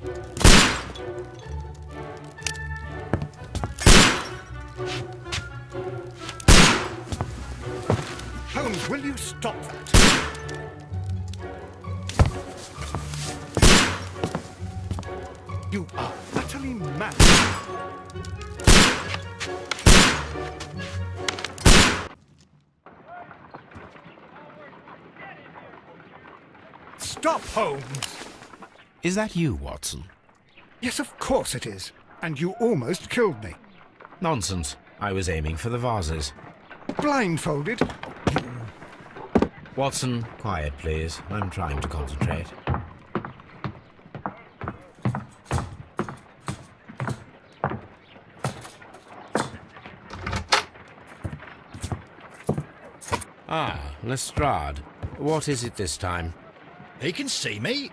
this. Holmes, will you stop that? You are utterly mad. Stop, Holmes! Is that you, Watson? Yes, of course it is. And you almost killed me. Nonsense. I was aiming for the vases. Blindfolded? Watson, quiet, please. I'm trying to concentrate. Ah, Lestrade. What is it this time? He can see me.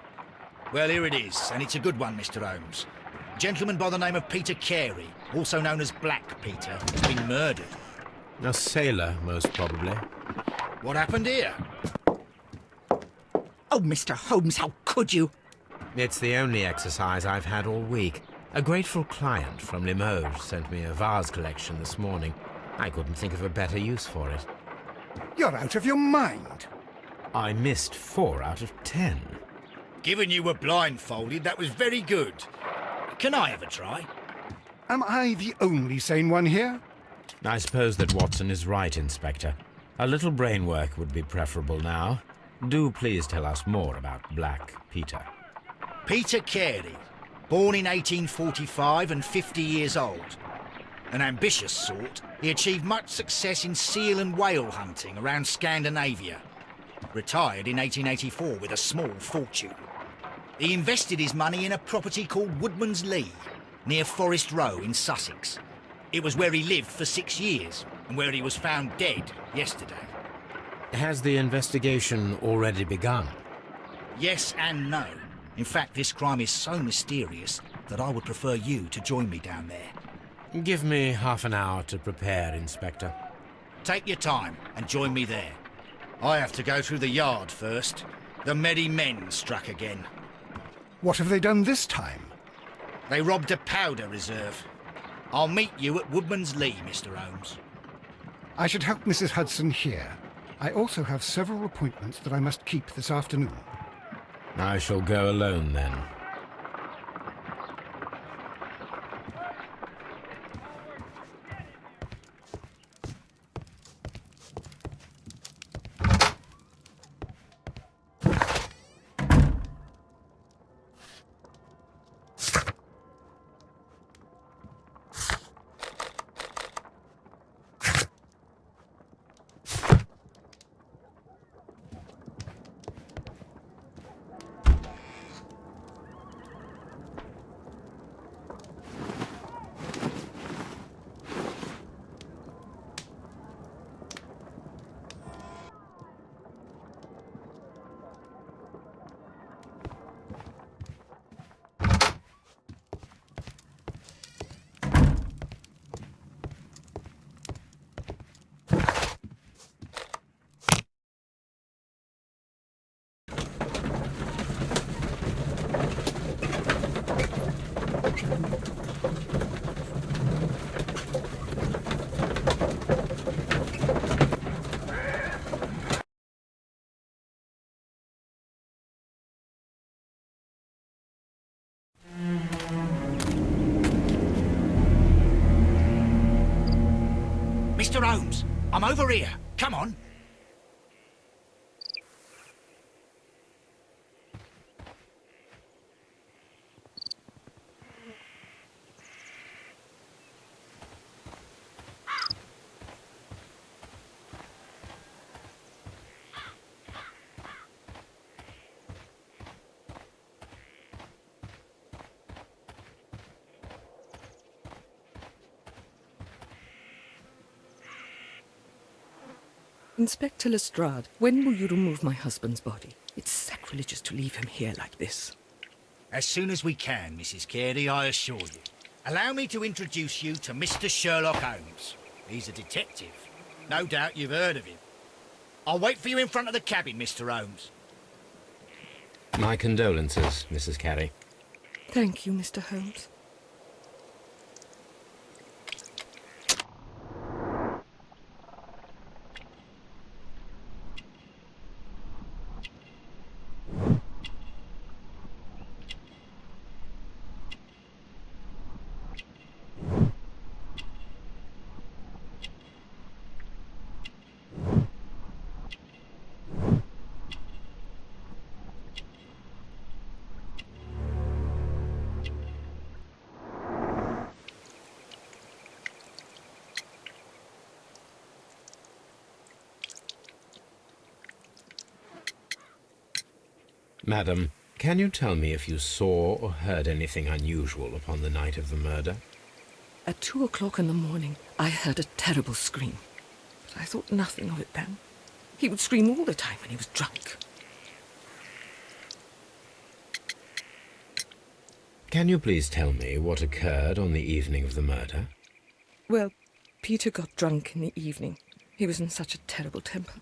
Well, here it is, and it's a good one, Mr. Holmes. A gentleman by the name of Peter Carey, also known as Black Peter, has been murdered. A sailor, most probably. What happened here? Oh, Mr. Holmes, how could you? It's the only exercise I've had all week. A grateful client from Limoges sent me a vase collection this morning. I couldn't think of a better use for it. You're out of your mind. I missed 4 out of 10. Given you were blindfolded, that was very good. Can I have a try? Am I the only sane one here? I suppose that Watson is right, Inspector. A little brain work would be preferable now. Do please tell us more about Black Peter. Peter Carey, born in 1845 and 50 years old. An ambitious sort, he achieved much success in seal and whale hunting around Scandinavia. Retired in 1884 with a small fortune. He invested his money in a property called Woodman's Lee, near Forest Row in Sussex. It was where he lived for 6 years, and where he was found dead yesterday. Has the investigation already begun? Yes and no. In fact, this crime is so mysterious that I would prefer you to join me down there. Give me half an hour to prepare, Inspector. Take your time and join me there. I have to go through the yard first. The merry men struck again. What have they done this time? They robbed a powder reserve. I'll meet you at Woodman's Lee, Mr. Holmes. I should help Mrs. Hudson here. I also have several appointments that I must keep this afternoon. I shall go alone, then. Mr. Holmes, I'm over here. Come on. Inspector Lestrade, when will you remove my husband's body? It's sacrilegious to leave him here like this. As soon as we can, Mrs. Carey, I assure you. Allow me to introduce you to Mr. Sherlock Holmes. He's a detective. No doubt you've heard of him. I'll wait for you in front of the cabin, Mr. Holmes. My condolences, Mrs. Carey. Thank you, Mr. Holmes. Madam, can you tell me if you saw or heard anything unusual upon the night of the murder? At 2 o'clock in the morning, I heard a terrible scream. But I thought nothing of it then. He would scream all the time when he was drunk. Can you please tell me what occurred on the evening of the murder? Well, Peter got drunk in the evening. He was in such a terrible temper.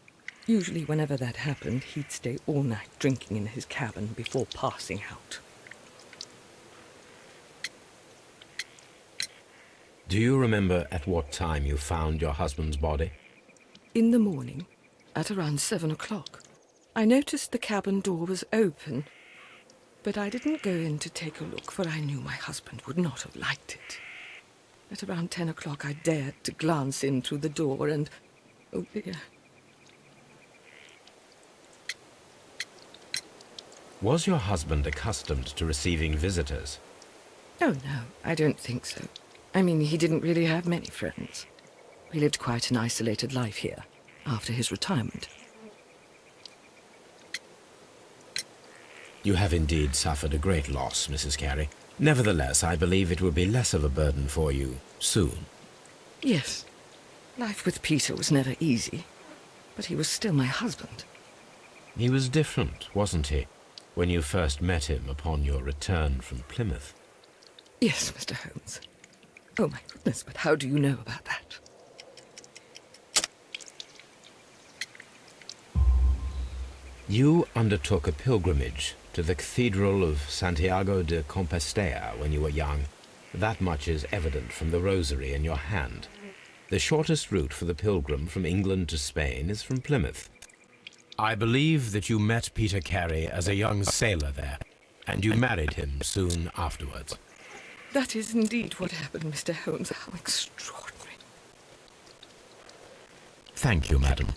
Usually, whenever that happened, he'd stay all night drinking in his cabin before passing out. Do you remember at what time you found your husband's body? In the morning, at around 7 o'clock, I noticed the cabin door was open, but I didn't go in to take a look, for I knew my husband would not have liked it. At around 10 o'clock, I dared to glance in through the door and, oh dear. Was your husband accustomed to receiving visitors? Oh, no, I don't think so. I mean, he didn't really have many friends. He lived quite an isolated life here, after his retirement. You have indeed suffered a great loss, Mrs. Carey. Nevertheless, I believe it will be less of a burden for you soon. Yes. Life with Peter was never easy, but he was still my husband. He was different, wasn't he, when you first met him upon your return from Plymouth? Yes, Mr. Holmes. Oh, my goodness, but how do you know about that? You undertook a pilgrimage to the Cathedral of Santiago de Compostela when you were young. That much is evident from the rosary in your hand. The shortest route for the pilgrim from England to Spain is from Plymouth. I believe that you met Peter Carey as a young sailor there, and you married him soon afterwards. That is indeed what happened, Mr. Holmes. How extraordinary. Thank you, madam.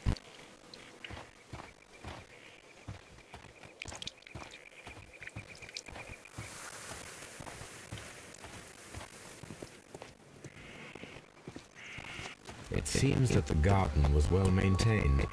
It seems that the garden was well maintained.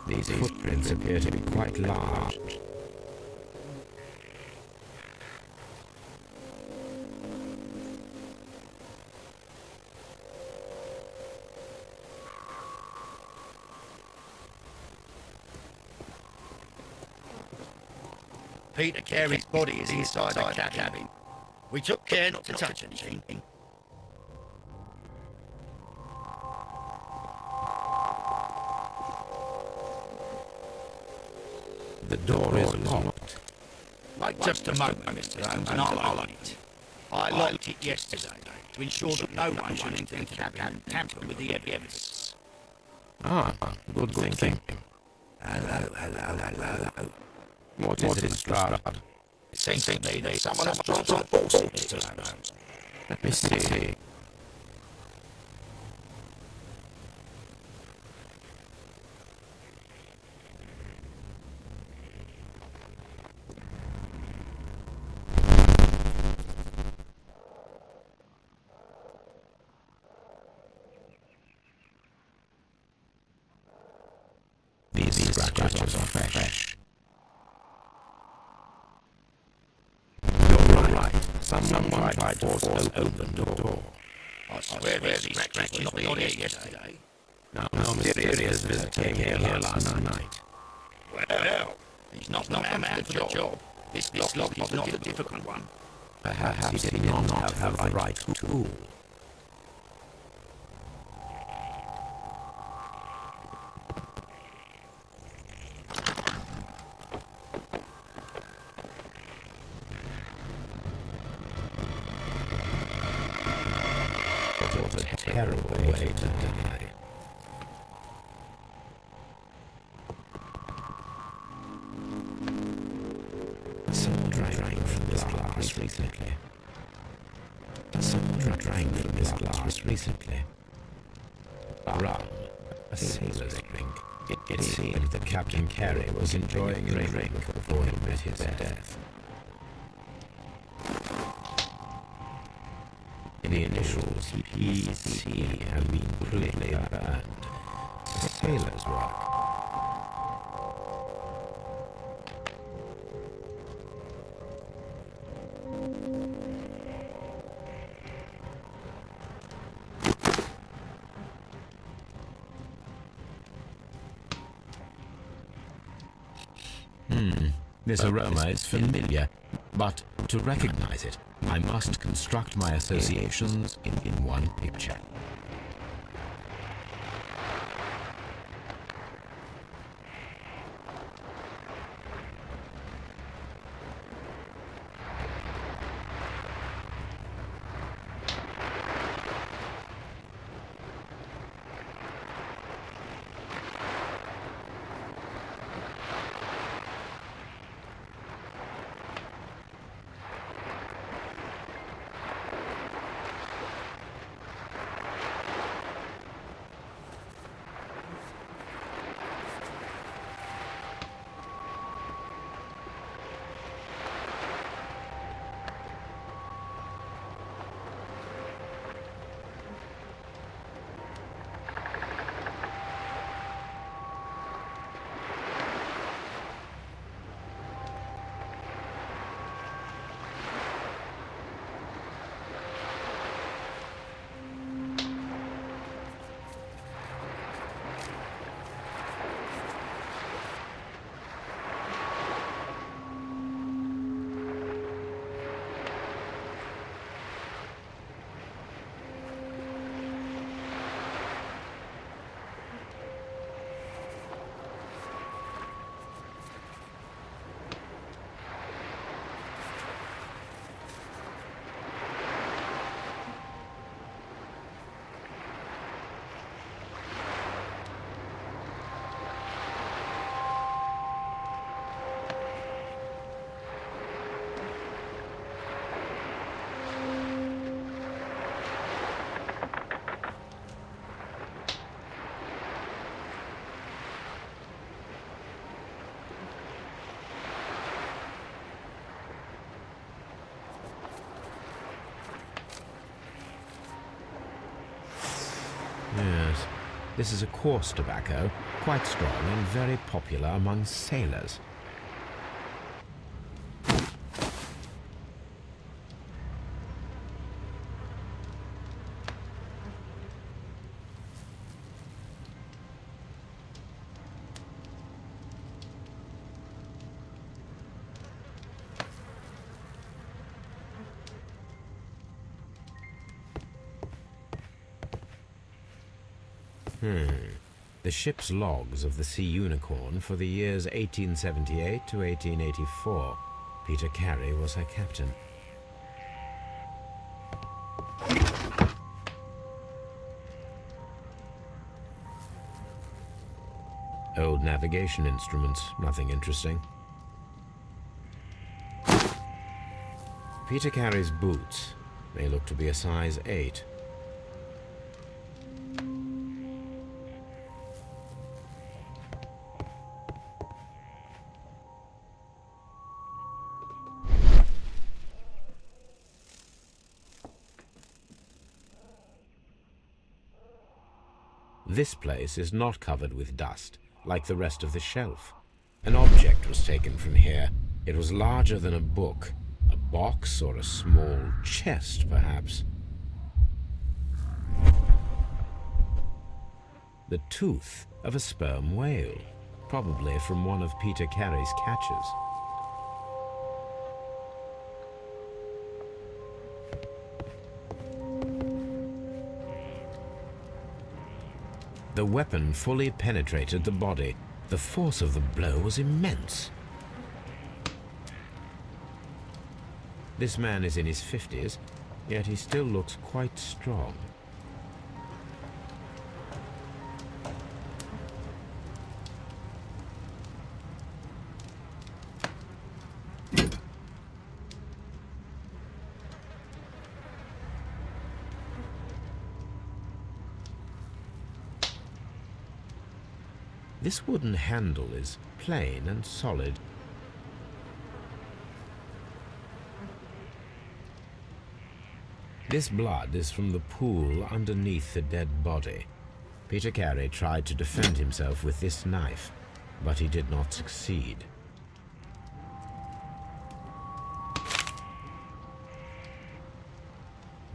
These footprints appear to be quite large. Peter Carey's body is inside the cabin. We took care not to touch anything. The door is locked. Wait just a moment, Mr. Holmes, and I'll lock it. I locked it yesterday to ensure that no one should enter the cabin and tamper with the evidence. Ah, good thinking. Hello. What is it, Strahd? It seems to me that someone has dropped a force in Mr. Holmes. Let me see. These scratches are fresh. You're right. Someone tried to force open the door. I swear these scratches were not here yesterday. No mysterious visitor came here last night. Well, he's not the man for the job. This lock is not a difficult one. Perhaps he did not have the right tool. What a terrible way to die. Someone drank from this glass recently. Someone drank from this glass recently. Rum, a sailor's drink. It seemed that Captain Carey was enjoying a drink before he met his death. The initials PC have been crudely burned. A sailor's work. This aroma is familiar, but to recognize it, I must construct my associations in one picture. Yes, this is a coarse tobacco, quite strong and very popular among sailors. The ship's logs of the Sea Unicorn for the years 1878 to 1884. Peter Carey was her captain. Old navigation instruments, nothing interesting. Peter Carey's boots. They look to be a size 8. This place is not covered with dust, like the rest of the shelf. An object was taken from here. It was larger than a book box or a small chest, perhaps. The tooth of a sperm whale, probably from one of Peter Carey's catches. The weapon fully penetrated the body. The force of the blow was immense. This man is in his 50s, yet he still looks quite strong. This wooden handle is plain and solid. This blood is from the pool underneath the dead body. Peter Carey tried to defend himself with this knife, but he did not succeed.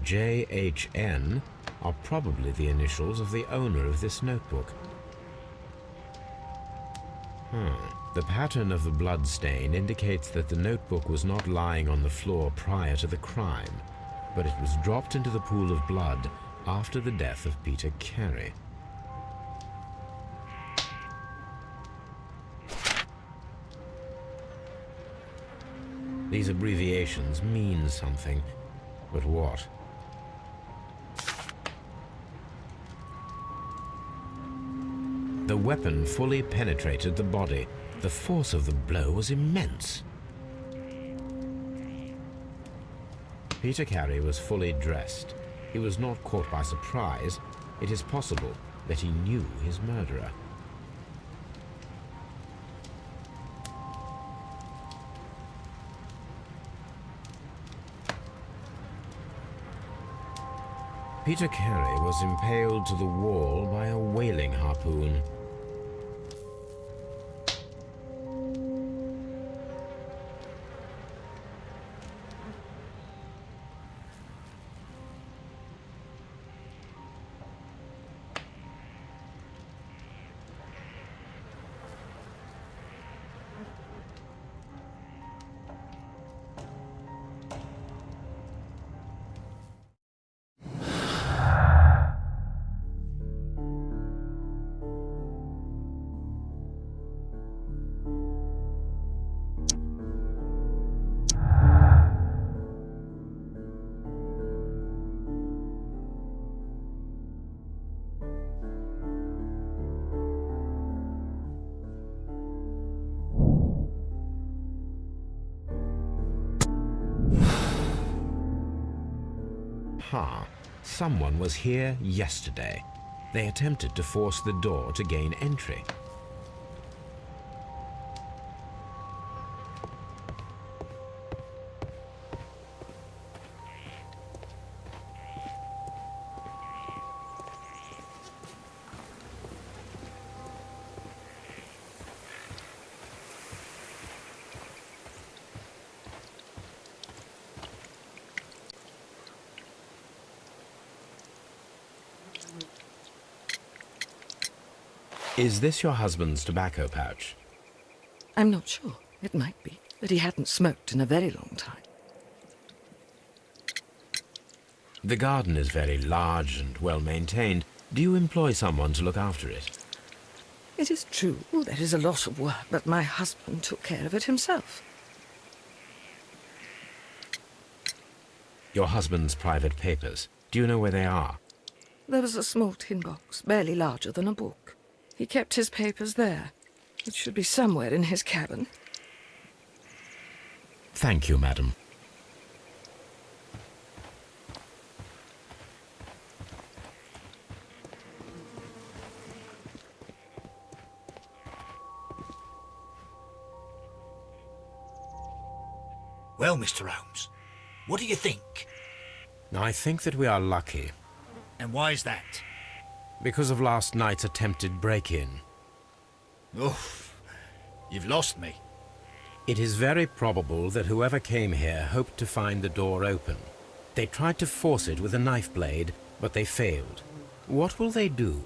JHN are probably the initials of the owner of this notebook. The pattern of the blood stain indicates that the notebook was not lying on the floor prior to the crime, but it was dropped into the pool of blood after the death of Peter Carey. These abbreviations mean something, but what? The weapon fully penetrated the body. The force of the blow was immense. Peter Carey was fully dressed. He was not caught by surprise. It is possible that he knew his murderer. Peter Carey was impaled to the wall by a whaling harpoon. Someone was here yesterday. They attempted to force the door to gain entry. Is this your husband's tobacco pouch? I'm not sure. It might be, but he hadn't smoked in a very long time. The garden is very large and well maintained. Do you employ someone to look after it? It is true, there is a lot of work, but my husband took care of it himself. Your husband's private papers. Do you know where they are? There was a small tin box, barely larger than a book. He kept his papers there. It should be somewhere in his cabin. Thank you, madam. Well, Mr. Holmes, what do you think? I think that we are lucky. And why is that? Because of last night's attempted break-in. Oh, you've lost me. It is very probable that whoever came here hoped to find the door open. They tried to force it with a knife blade, but they failed. What will they do?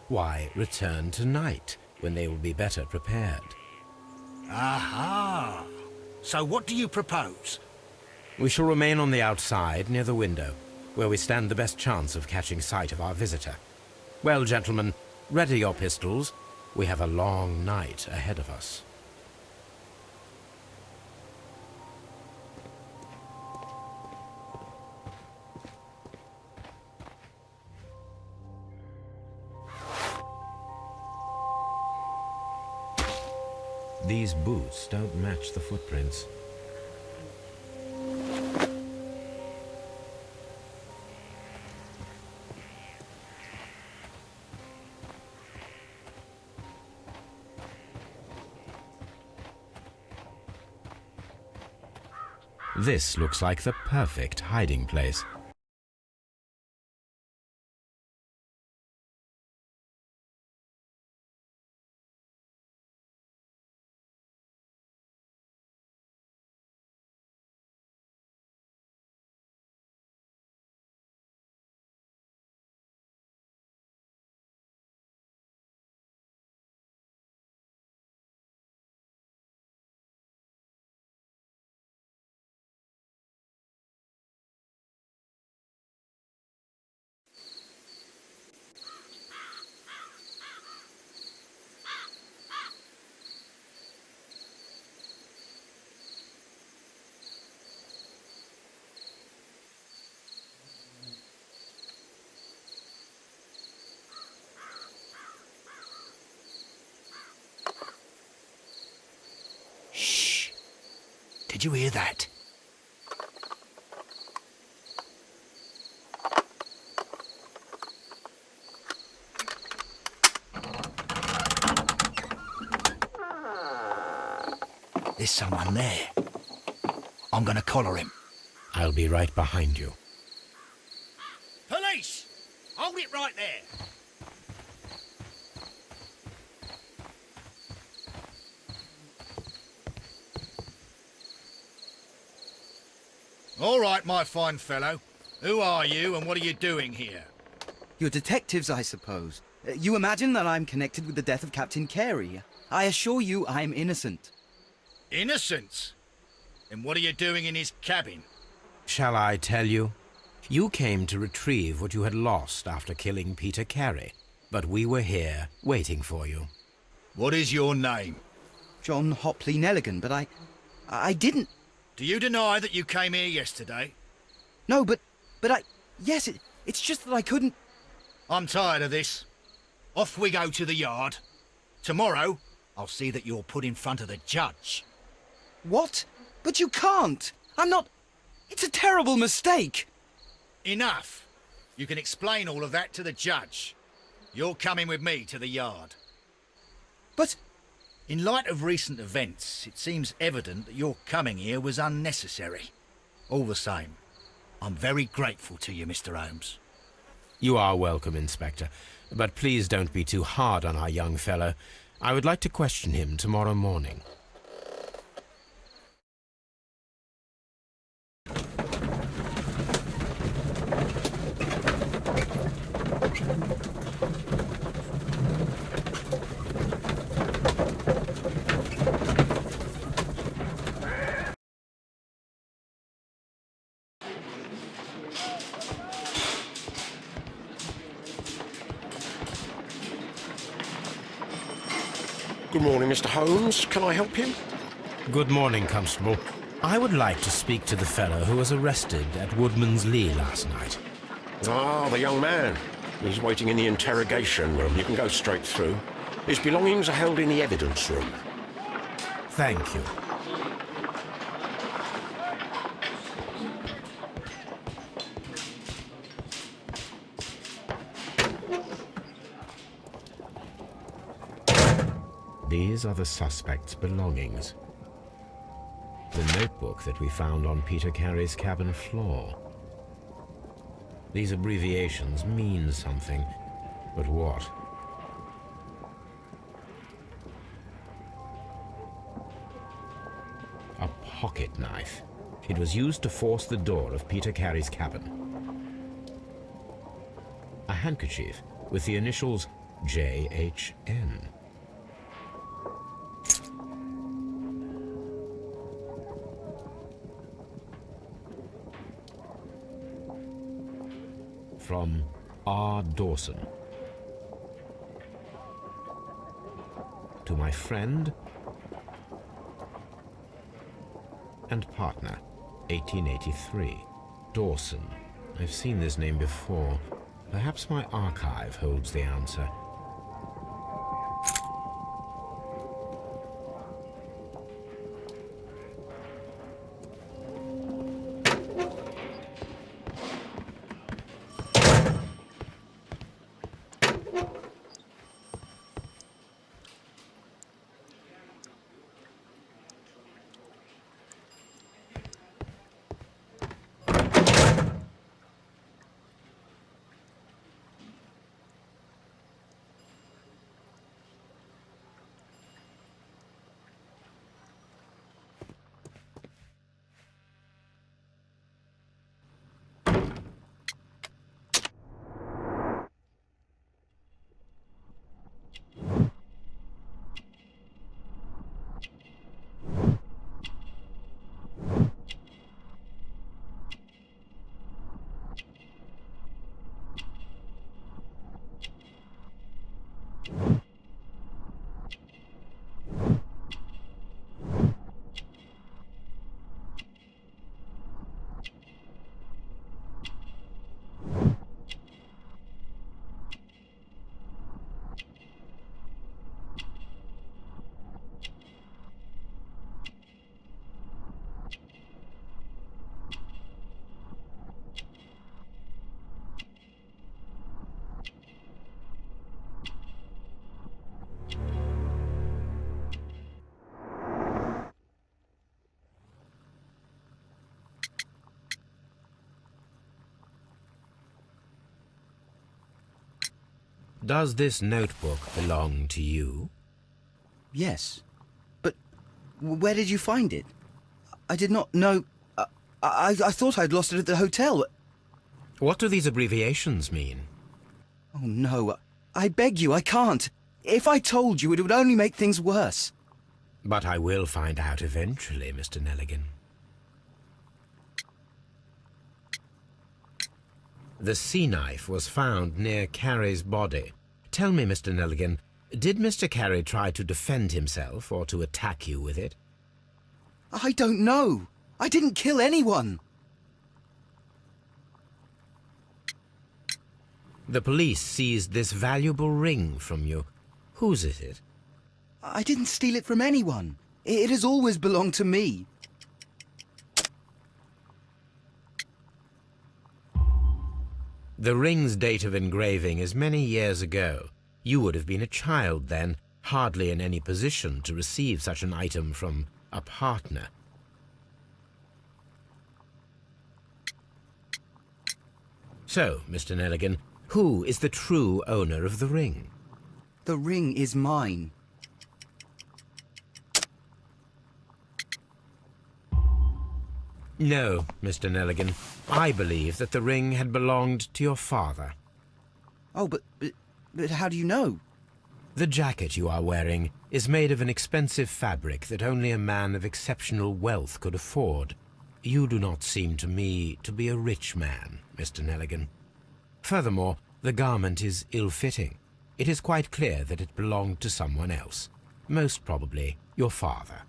Why, return tonight, when they will be better prepared. Aha! So what do you propose? We shall remain on the outside, near the window, where we stand the best chance of catching sight of our visitor. Well, gentlemen, ready your pistols. We have a long night ahead of us. These boots don't match the footprints. This looks like the perfect hiding place. Shh! Did you hear that? There's someone there. I'm gonna collar him. I'll be right behind you. Police! Hold it right there! All right, my fine fellow. Who are you and what are you doing here? You're detectives, I suppose. You imagine that I'm connected with the death of Captain Carey. I assure you I'm innocent. Innocent? And what are you doing in his cabin? Shall I tell you? You came to retrieve what you had lost after killing Peter Carey, but we were here waiting for you. What is your name? John Hopley Nelligan, but I didn't... Do you deny that you came here yesterday? No, but yes, it's just that I couldn't... I'm tired of this. Off we go to the yard. Tomorrow, I'll see that you're put in front of the judge. What? But you can't! I'm not... It's a terrible mistake! Enough. You can explain all of that to the judge. You're coming with me to the yard. But... In light of recent events, it seems evident that your coming here was unnecessary. All the same, I'm very grateful to you, Mr. Holmes. You are welcome, Inspector, but please don't be too hard on our young fellow. I would like to question him tomorrow morning. Good morning, Mr. Holmes. Can I help you? Good morning, Constable. I would like to speak to the fellow who was arrested at Woodman's Lee last night. Ah, the young man. He's waiting in the interrogation room. You can go straight through. His belongings are held in the evidence room. Thank you. These are the suspect's belongings. The notebook that we found on Peter Carey's cabin floor. These abbreviations mean something, but what? pocket knife. It was used to force the door of Peter Carey's cabin. A handkerchief with the initials JHN. From R. Dawson. To my friend and partner, 1883. Dawson. I've seen this name before. Perhaps my archive holds the answer. Does this notebook belong to you? Yes. But where did you find it? I did not know... I thought I'd lost it at the hotel. What do these abbreviations mean? Oh, no. I beg you, I can't. If I told you, it would only make things worse. But I will find out eventually, Mr. Nelligan. The sea knife was found near Carey's body. Tell me, Mr. Nelligan, did Mr. Carey try to defend himself or to attack you with it? I don't know. I didn't kill anyone. The police seized this valuable ring from you. Whose is it? I didn't steal it from anyone. It has always belonged to me. The ring's date of engraving is many years ago. You would have been a child then, hardly in any position to receive such an item from a partner. So, Mr. Nelligan, who is the true owner of the ring? The ring is mine. No, Mr. Nelligan. I believe that the ring had belonged to your father. Oh, but how do you know? The jacket you are wearing is made of an expensive fabric that only a man of exceptional wealth could afford. You do not seem to me to be a rich man, Mr. Nelligan. Furthermore, the garment is ill-fitting. It is quite clear that it belonged to someone else, most probably your father.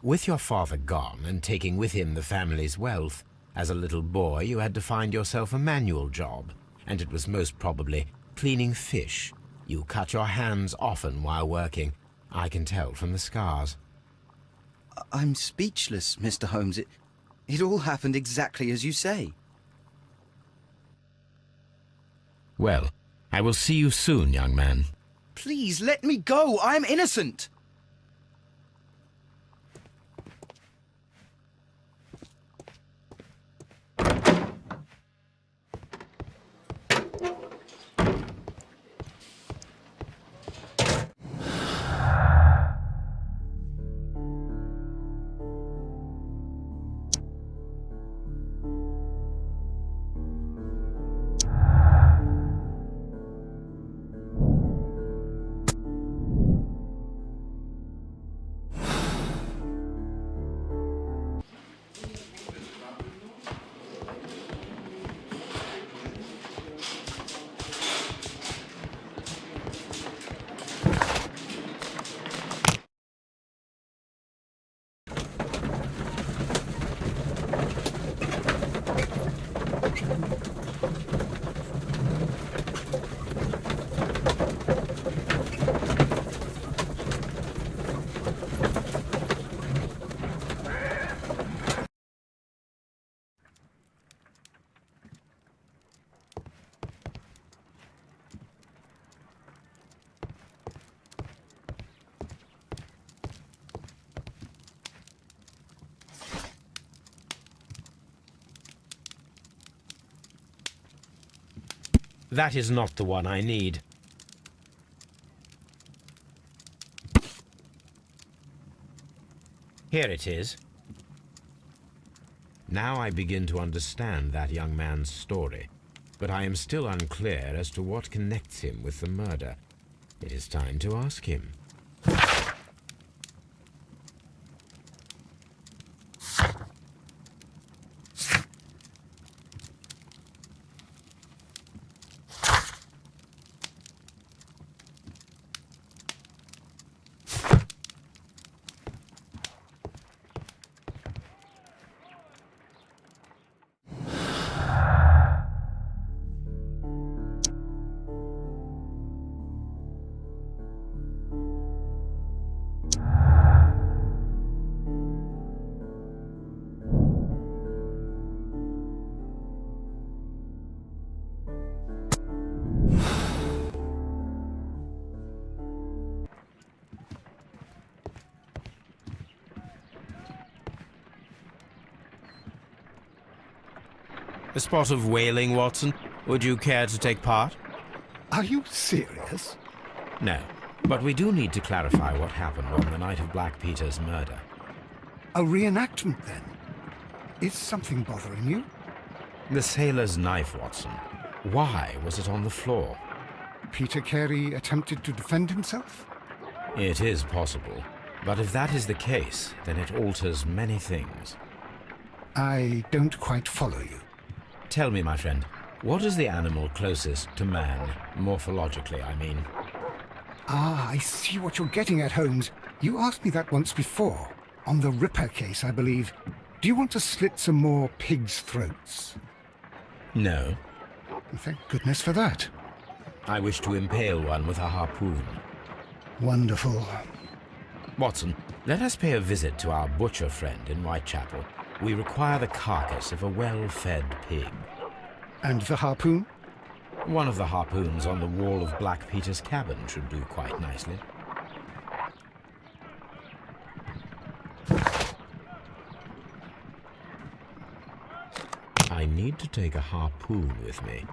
With your father gone and taking with him the family's wealth, as a little boy you had to find yourself a manual job, and it was most probably cleaning fish. You cut your hands often while working. I can tell from the scars. I'm speechless, Mr. Holmes. It all happened exactly as you say. Well, I will see you soon, young man. Please, let me go. I'm innocent. That is not the one I need. Here it is. Now I begin to understand that young man's story, but I am still unclear as to what connects him with the murder. It is time to ask him. A spot of whaling, Watson. Would you care to take part? Are you serious? No, but we do need to clarify what happened on the night of Black Peter's murder. A reenactment, then? Is something bothering you? The sailor's knife, Watson. Why was it on the floor? Peter Carey attempted to defend himself? It is possible, but if that is the case, then it alters many things. I don't quite follow you. Tell me, my friend, what is the animal closest to man, morphologically, I mean? Ah, I see what you're getting at, Holmes. You asked me that once before. On the Ripper case, I believe. Do you want to slit some more pigs' throats? No. Thank goodness for that. I wish to impale one with a harpoon. Wonderful. Watson, let us pay a visit to our butcher friend in Whitechapel. We require the carcass of a well-fed pig. And the harpoon? One of the harpoons on the wall of Black Peter's cabin should do quite nicely. I need to take a harpoon with me.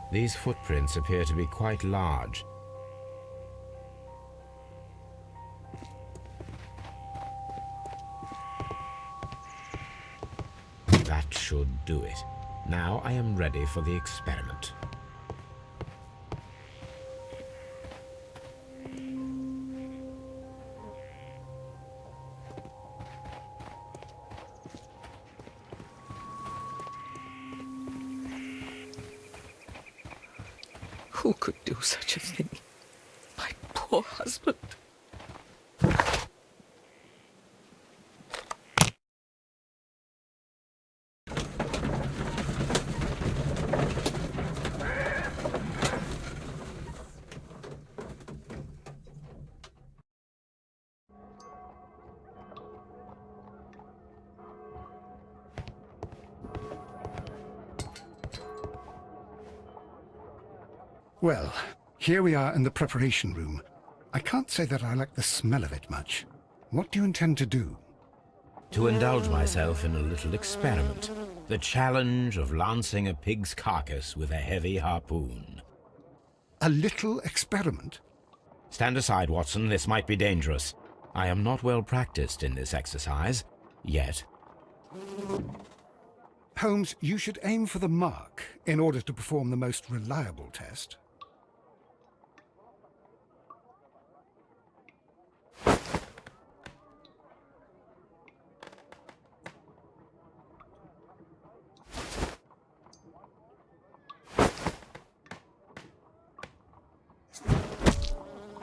These footprints appear to be quite large. That should do it. Now I am ready for the experiment. Who could do such a thing? My poor husband. Well, here we are in the preparation room. I can't say that I like the smell of it much. What do you intend to do? To indulge myself in a little experiment. The challenge of lancing a pig's carcass with a heavy harpoon. A little experiment? Stand aside, Watson. This might be dangerous. I am not well practiced in this exercise, yet. Holmes, you should aim for the mark in order to perform the most reliable test.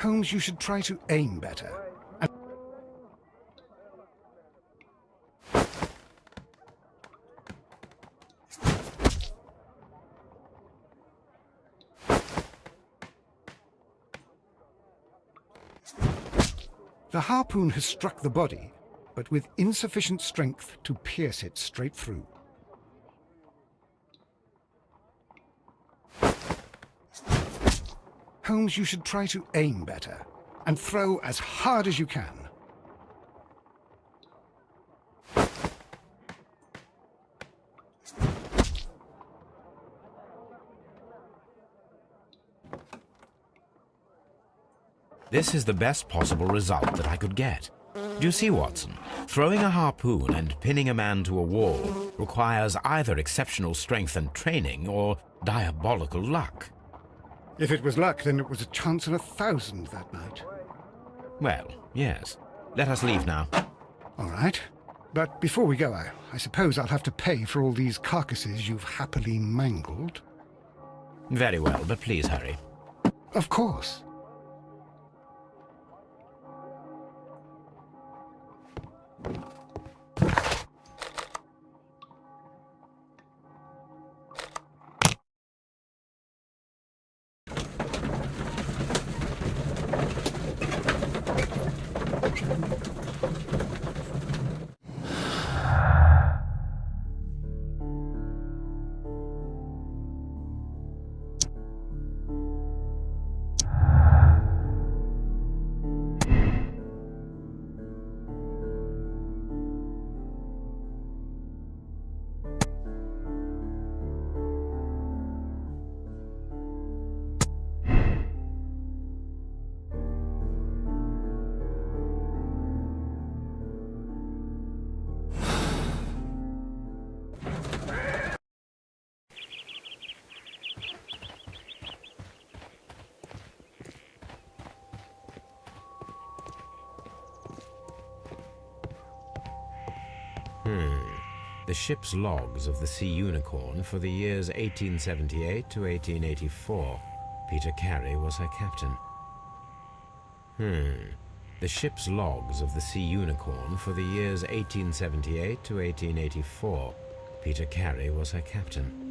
Holmes, you should try to aim better. The harpoon has struck the body, but with insufficient strength to pierce it straight through. Holmes, you should try to aim better, and throw as hard as you can. This is the best possible result that I could get. Do you see, Watson? Throwing a harpoon and pinning a man to a wall requires either exceptional strength and training or diabolical luck. If it was luck, then it was a chance in 1,000 that night. Well, yes. Let us leave now. All right. But before we go, I suppose I'll have to pay for all these carcasses you've happily mangled. Very well, but please hurry. Of course. The ship's logs of the Sea Unicorn for the years 1878 to 1884. Peter Carey was her captain. The ship's logs of the Sea Unicorn for the years 1878 to 1884. Peter Carey was her captain.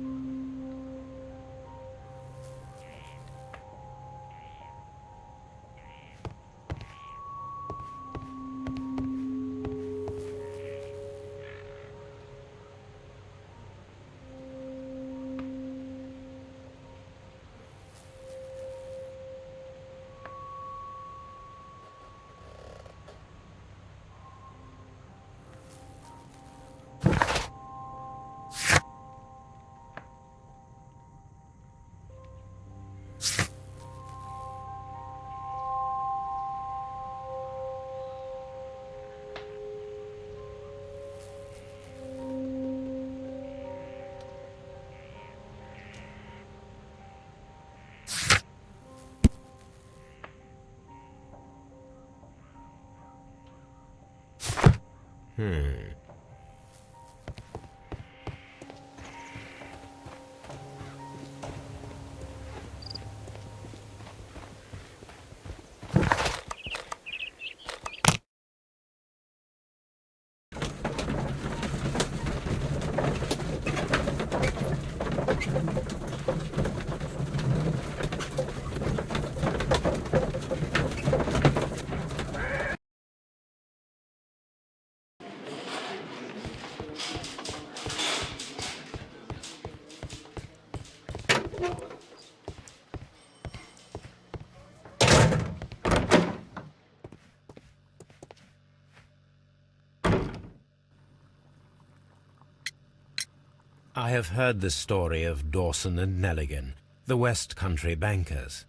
I have heard the story of Dawson and Nelligan, the West Country bankers.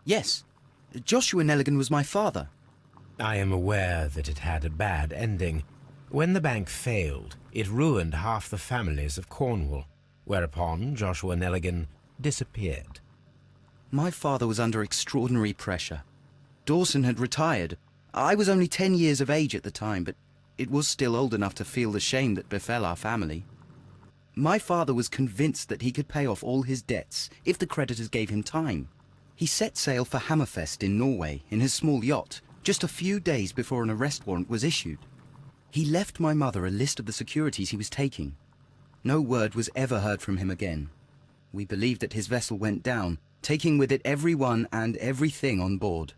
Yes. Joshua Nelligan was my father. I am aware that it had a bad ending. When the bank failed, it ruined half the families of Cornwall, whereupon Joshua Nelligan disappeared. My father was under extraordinary pressure. Dawson had retired. I was only 10 years of age at the time, but it was still old enough to feel the shame that befell our family. My father was convinced that he could pay off all his debts if the creditors gave him time. He set sail for Hammerfest in Norway in his small yacht, just a few days before an arrest warrant was issued. He left my mother a list of the securities he was taking. No word was ever heard from him again. We believe that his vessel went down, taking with it everyone and everything on board.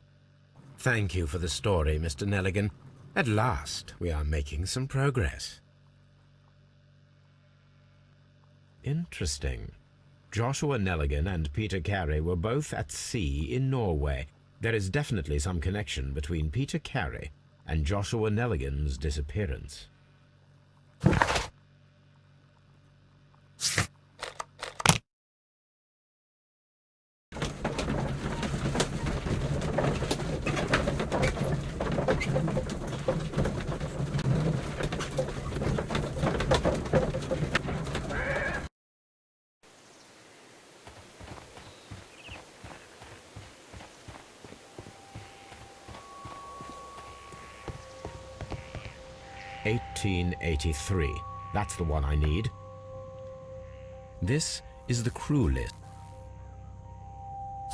Thank you for the story, Mr. Nelligan. At last, we are making some progress. Interesting. Joshua Nelligan and Peter Carey were both at sea in Norway. There is definitely some connection between Peter Carey and Joshua Nelligan's disappearance. (1883). That's the one I need. This is the crew list.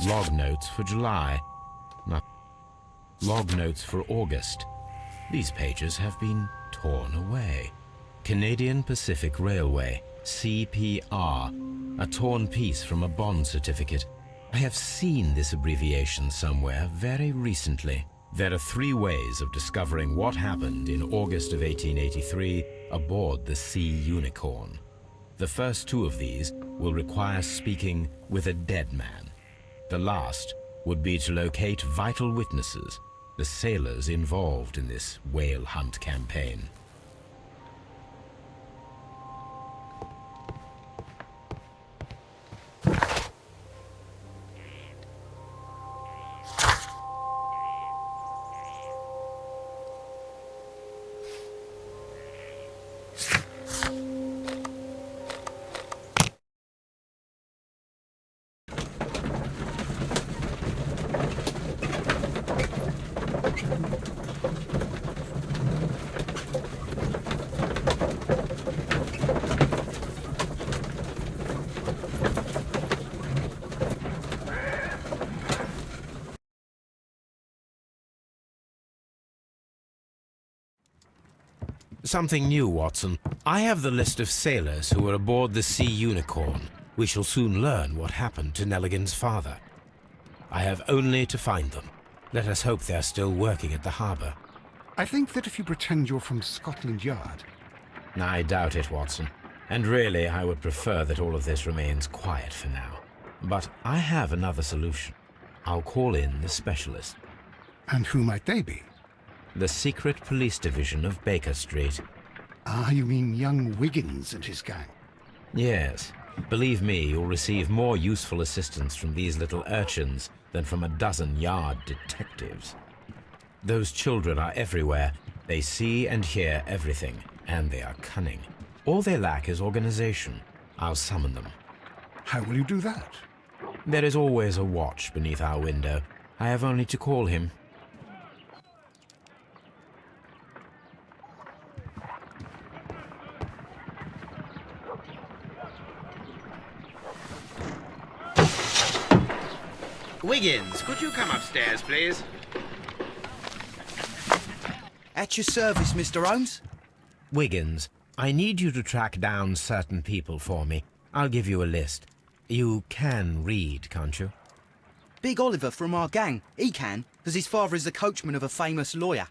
Log notes for July. Not log notes for August. These pages have been torn away. Canadian Pacific Railway, CPR, a torn piece from a bond certificate. I have seen this abbreviation somewhere very recently. There are 3 ways of discovering what happened in August of 1883 aboard the Sea Unicorn. The first 2 of these will require speaking with a dead man. The last would be to locate vital witnesses, the sailors involved in this whale hunt campaign. Something new, Watson. I have the list of sailors who were aboard the Sea Unicorn. We shall soon learn what happened to Nelligan's father. I have only to find them. Let us hope they're still working at the harbour. I think that if you pretend you're from Scotland Yard... I doubt it, Watson. And really, I would prefer that all of this remains quiet for now. But I have another solution. I'll call in the specialist. And who might they be? The secret police division of Baker Street. Ah, you mean young Wiggins and his gang? Yes. Believe me, you'll receive more useful assistance from these little urchins than from a dozen yard detectives. Those children are everywhere. They see and hear everything, and they are cunning. All they lack is organization. I'll summon them. How will you do that? There is always a watch beneath our window. I have only to call him. Wiggins, could you come upstairs, please? At your service, Mr. Holmes. Wiggins, I need you to track down certain people for me. I'll give you a list. You can read, can't you? Big Oliver from our gang. He can, because his father is the coachman of a famous lawyer.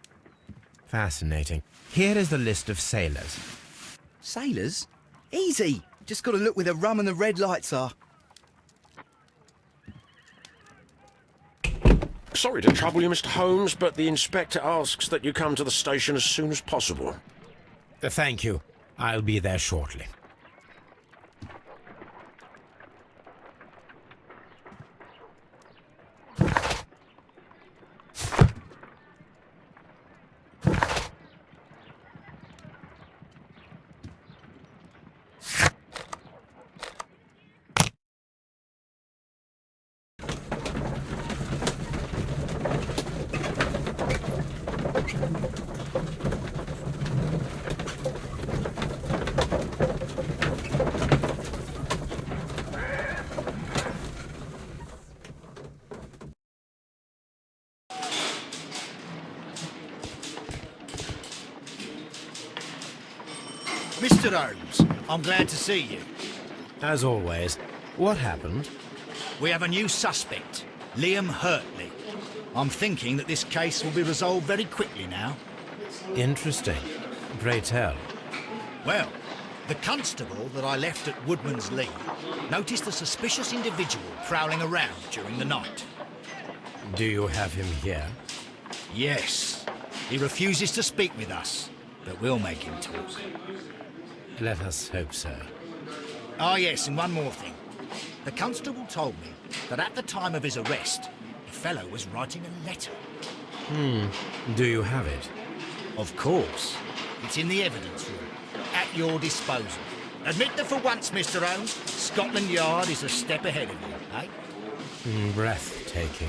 Fascinating. Here is the list of sailors. Sailors? Easy. Just got to look where the rum and the red lights are. Sorry to trouble you, Mr. Holmes, but the inspector asks that you come to the station as soon as possible. Thank you. I'll be there shortly. Mr. Holmes, I'm glad to see you. As always, what happened? We have a new suspect, Liam Hurtley. I'm thinking that this case will be resolved very quickly now. Interesting. Pray tell. Well, the constable that I left at Woodman's Lee noticed a suspicious individual prowling around during the night. Do you have him here? Yes. He refuses to speak with us, but we'll make him talk. Let us hope so. Ah, yes, and one more thing. The constable told me that at the time of his arrest, the fellow was writing a letter. Do you have it? Of course. It's in the evidence room, at your disposal. Admit that for once, Mr. Holmes, Scotland Yard is a step ahead of you, eh? Breathtaking.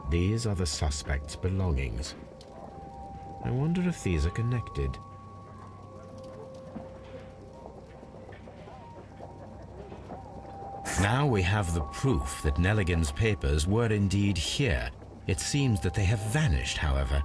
These are the suspect's belongings. I wonder if these are connected. Now we have the proof that Nelligan's papers were indeed here. It seems that they have vanished, however.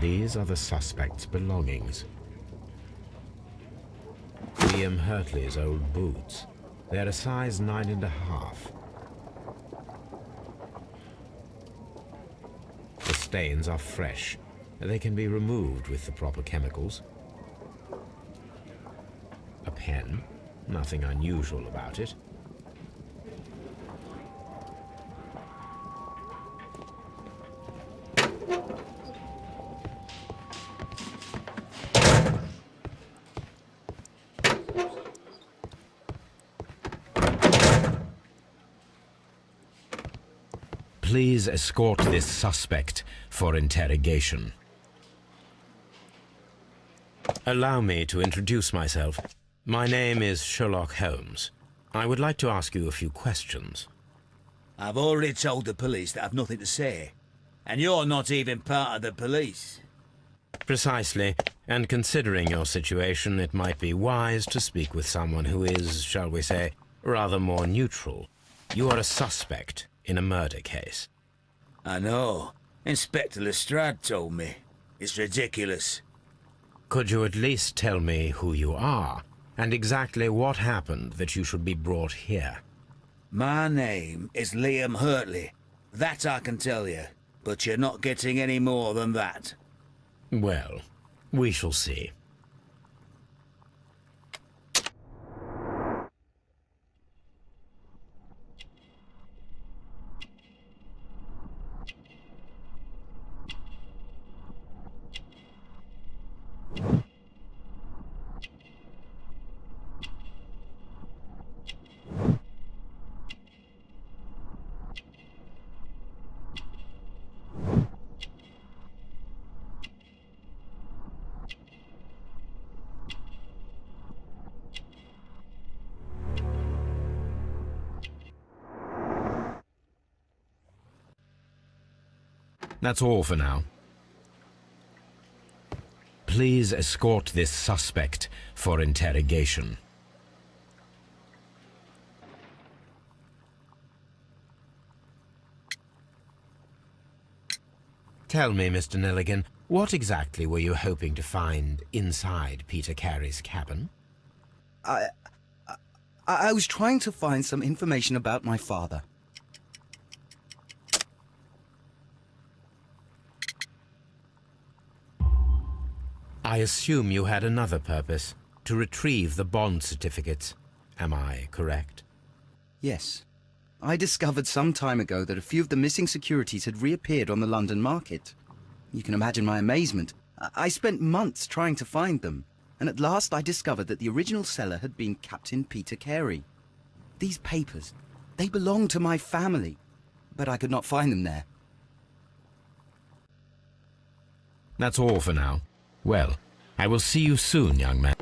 These are the suspect's belongings. Liam Hurtley's old boots. They're a size 9.5. The stains are fresh. They can be removed with the proper chemicals. A pen. Nothing unusual about it. Please escort this suspect for interrogation. Allow me to introduce myself. My name is Sherlock Holmes. I would like to ask you a few questions. I've already told the police that I've nothing to say. And you're not even part of the police. Precisely, and considering your situation, it might be wise to speak with someone who is, shall we say, rather more neutral. You are a suspect in a murder case. I know. Inspector Lestrade told me. It's ridiculous. Could you at least tell me who you are, and exactly what happened that you should be brought here? My name is Liam Hurtley. That I can tell you. But you're not getting any more than that. Well, we shall see. That's all for now. Please escort this suspect for interrogation. Tell me, Mr. Nelligan, what exactly were you hoping to find inside Peter Carey's cabin? I was trying to find some information about my father. I assume you had another purpose, to retrieve the bond certificates. Am I correct? Yes. I discovered some time ago that a few of the missing securities had reappeared on the London market. You can imagine my amazement. I spent months trying to find them, and at last I discovered that the original seller had been Captain Peter Carey. These papers, they belonged to my family, but I could not find them there. That's all for now. Well, I will see you soon, young man.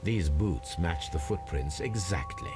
These boots match the footprints exactly.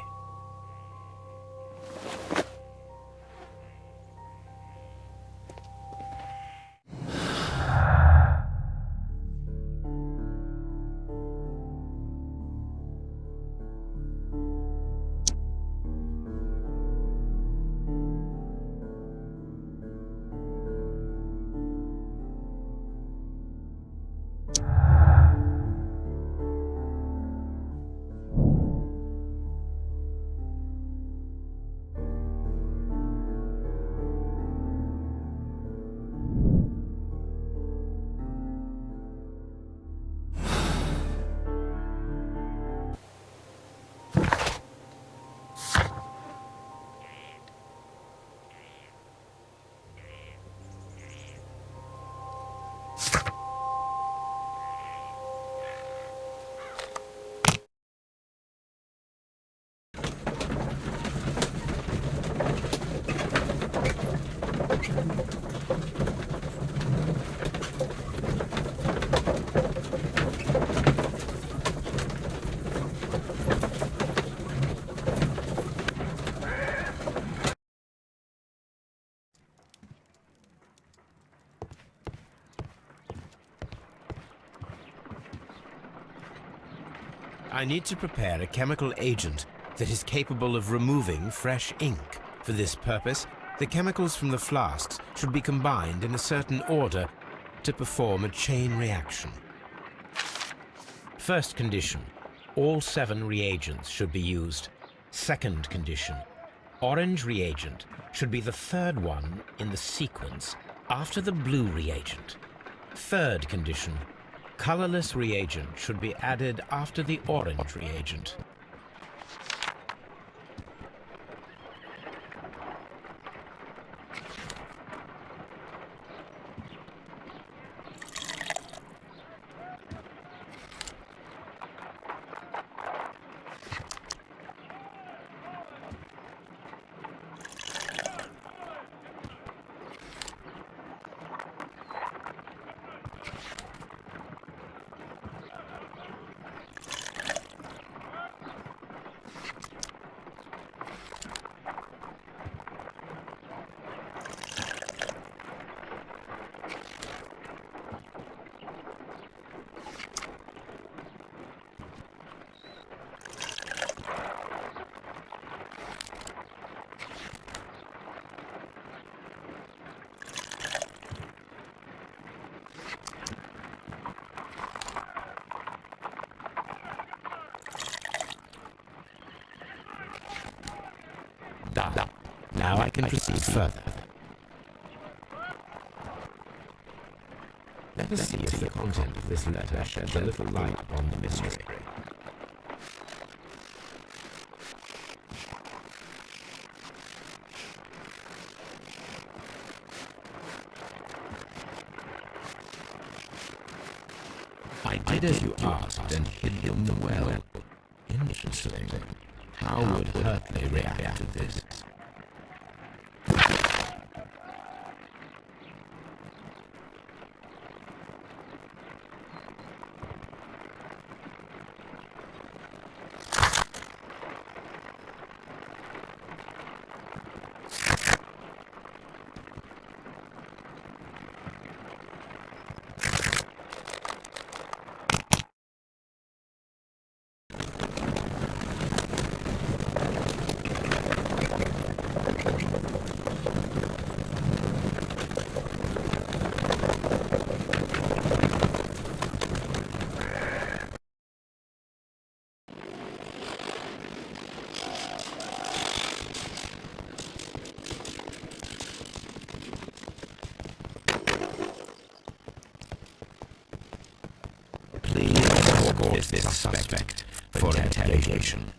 I need to prepare a chemical agent that is capable of removing fresh ink. For this purpose, the chemicals from the flasks should be combined in a certain order to perform a chain reaction. First condition, all 7 reagents should be used. Second condition, orange reagent should be the third one in the sequence after the blue reagent. Third condition, colorless reagent should be added after the orange reagent. Now I can proceed further. Let us see if the content of this letter sheds a little light upon the mystery. I did as you asked and hid them well. Interesting. How would Hurtley react to this? Please escort this suspect for interrogation.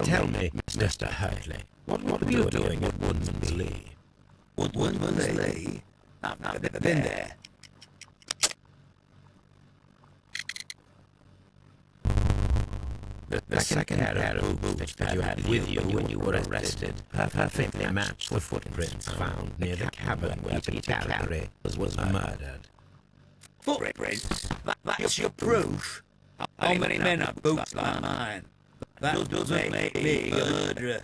Tell me, Mr. Hurtley, what were you doing at Woodman's Lee? Woodman's Lee? I've never been there. The second pair of boots that you had with you when you were arrested perfectly matched the footprints found near the cabin where Pitera was murdered. Footprints? That's your proof? How many men have boots like mine? That doesn't make me a murderer.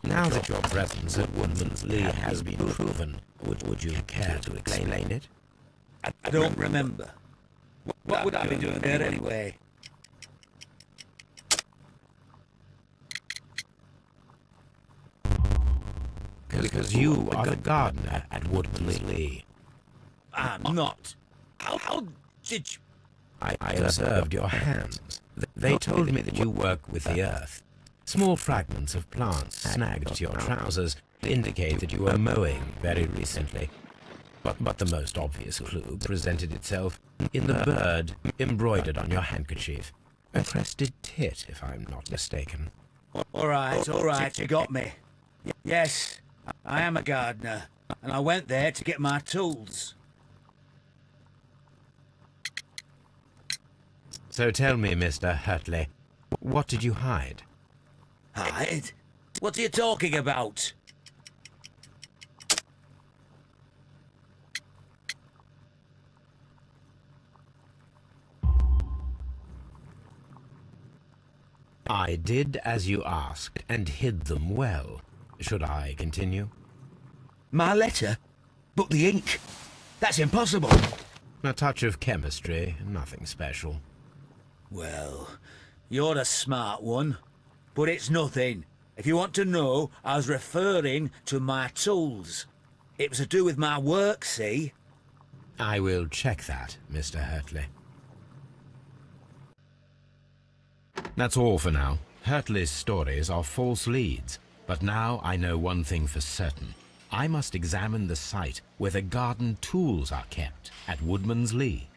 Now that your presence at Woodman's Lee has been proven, would you care to explain it? I don't remember. What would I be doing there anyway? Because you are the gardener at Woodman's Lee. I'm not. How did you... I observed your hands. They told me that you work with the earth. Small fragments of plants snagged to your trousers indicate that you were mowing very recently. But the most obvious clue presented itself in the bird embroidered on your handkerchief. A crested tit, if I'm not mistaken. All right, you got me. Yes, I am a gardener, and I went there to get my tools. So tell me, Mr. Hurtley, what did you hide? Hide? What are you talking about? I did as you asked, and hid them well. Should I continue? My letter? But the ink? That's impossible. A touch of chemistry, nothing special. Well, you're a smart one. But it's nothing. If you want to know, I was referring to my tools. It was to do with my work, see? I will check that, Mr. Hurtley. That's all for now. Hurtley's stories are false leads, but now I know one thing for certain. I must examine the site where the garden tools are kept at Woodman's Lee.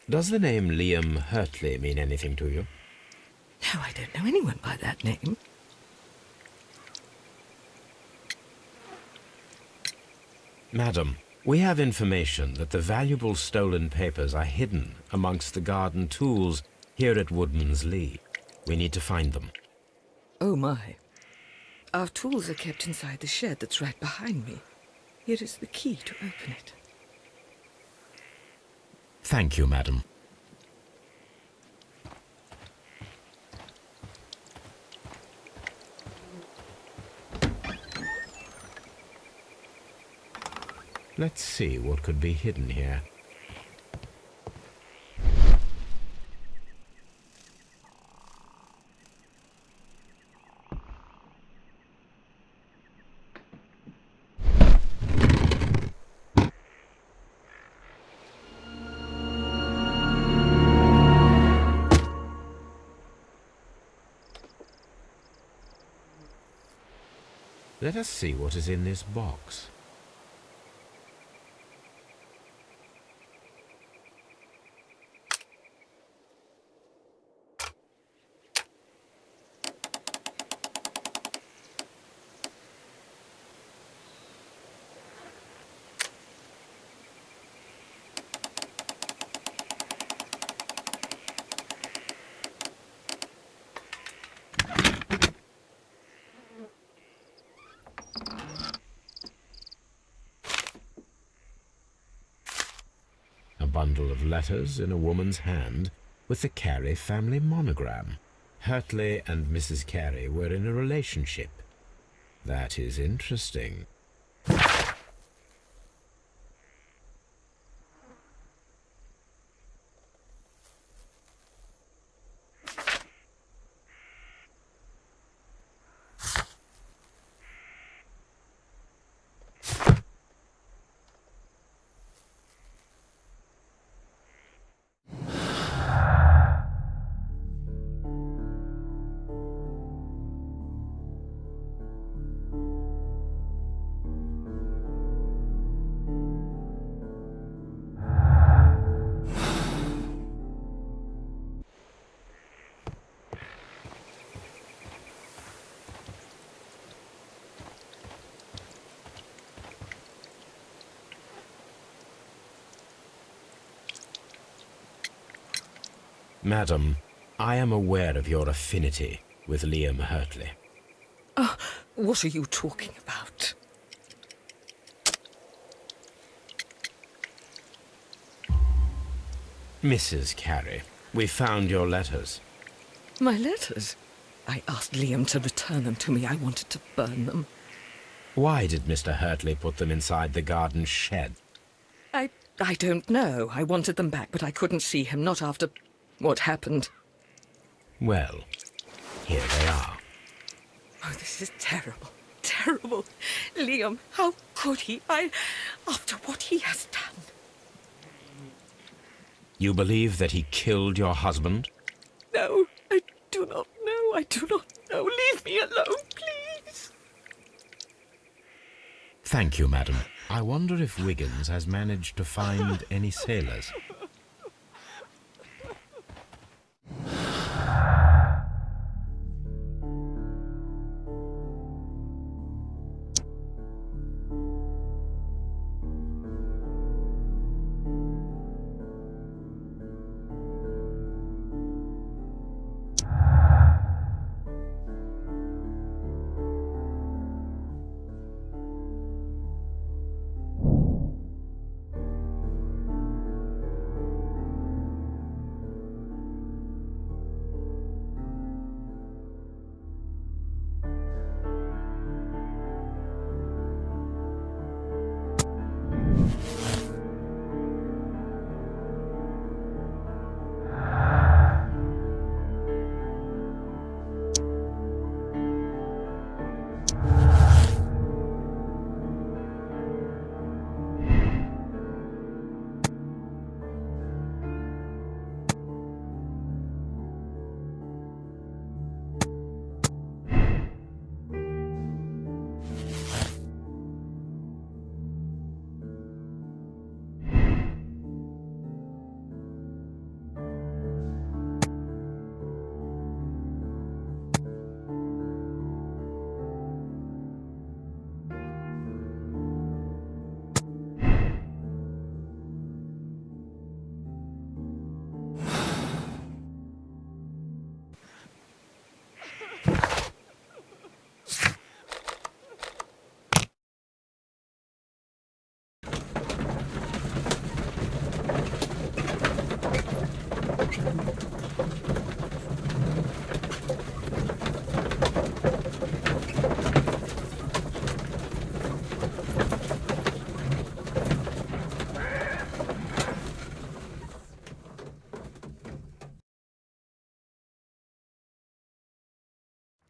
Does the name Liam Hurtley mean anything to you? No, I don't know anyone by that name. Madam, we have information that the valuable stolen papers are hidden amongst the garden tools here at Woodman's Lee. We need to find them. Oh, my. Our tools are kept inside the shed that's right behind me. Here is the key to open it. Thank you, madam. Let's see what could be hidden here. Let us see what is in this box. A bundle of letters in a woman's hand with the Carey family monogram. Hurtley and Mrs. Carey were in a relationship. That is interesting. Madam, I am aware of your affinity with Liam Hurtley. Oh, what are you talking about? Mrs. Carey, we found your letters. My letters? I asked Liam to return them to me. I wanted to burn them. Why did Mr. Hurtley put them inside the garden shed? I don't know. I wanted them back, but I couldn't see him, not after what happened. Well, here they are. Oh, this is terrible. Terrible. Liam, how could he? After what he has done. You believe that he killed your husband? No, I do not know. I do not know. Leave me alone, please. Thank you, madam. I wonder if Wiggins has managed to find any sailors.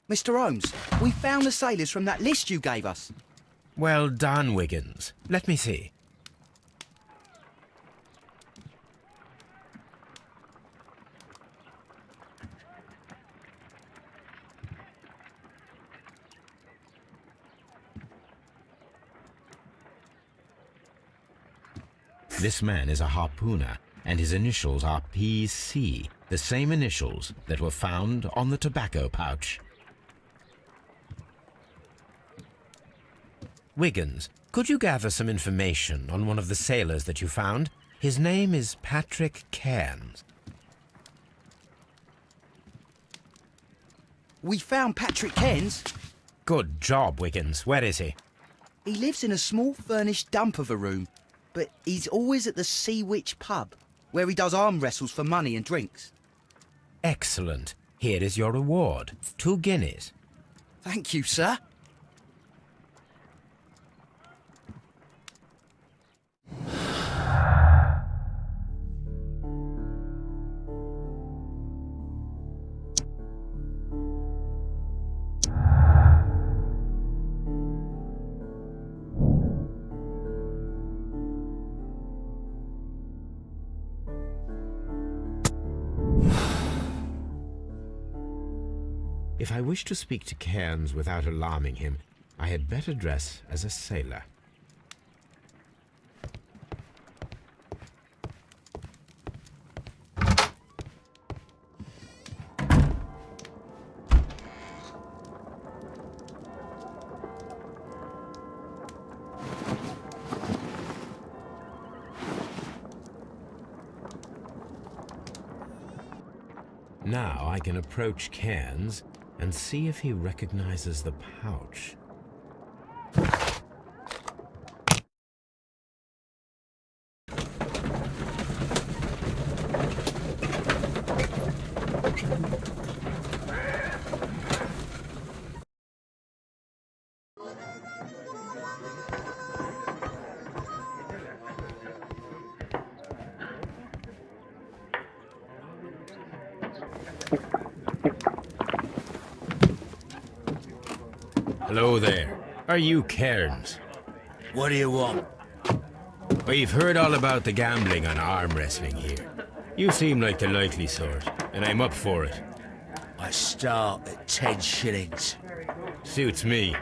Mr. Holmes, we found the sailors from that list you gave us. Well done, Wiggins. Let me see. This man is a harpooner, and his initials are PC, the same initials that were found on the tobacco pouch. Wiggins, could you gather some information on one of the sailors that you found? His name is Patrick Cairns. We found Patrick Cairns. Good job, Wiggins. Where is he? He lives in a small furnished dump of a room, but he's always at the Sea Witch pub, where he does arm wrestles for money and drinks. Excellent. Here is your reward. 2 guineas. Thank you, sir. If I wish to speak to Cairns without alarming him, I had better dress as a sailor. Now I can approach Cairns and see if he recognizes the pouch. Hello there. Are you Cairns? What do you want? We've heard all about the gambling on arm wrestling here. You seem like the likely sort, and I'm up for it. I start at 10 shillings. Suits me.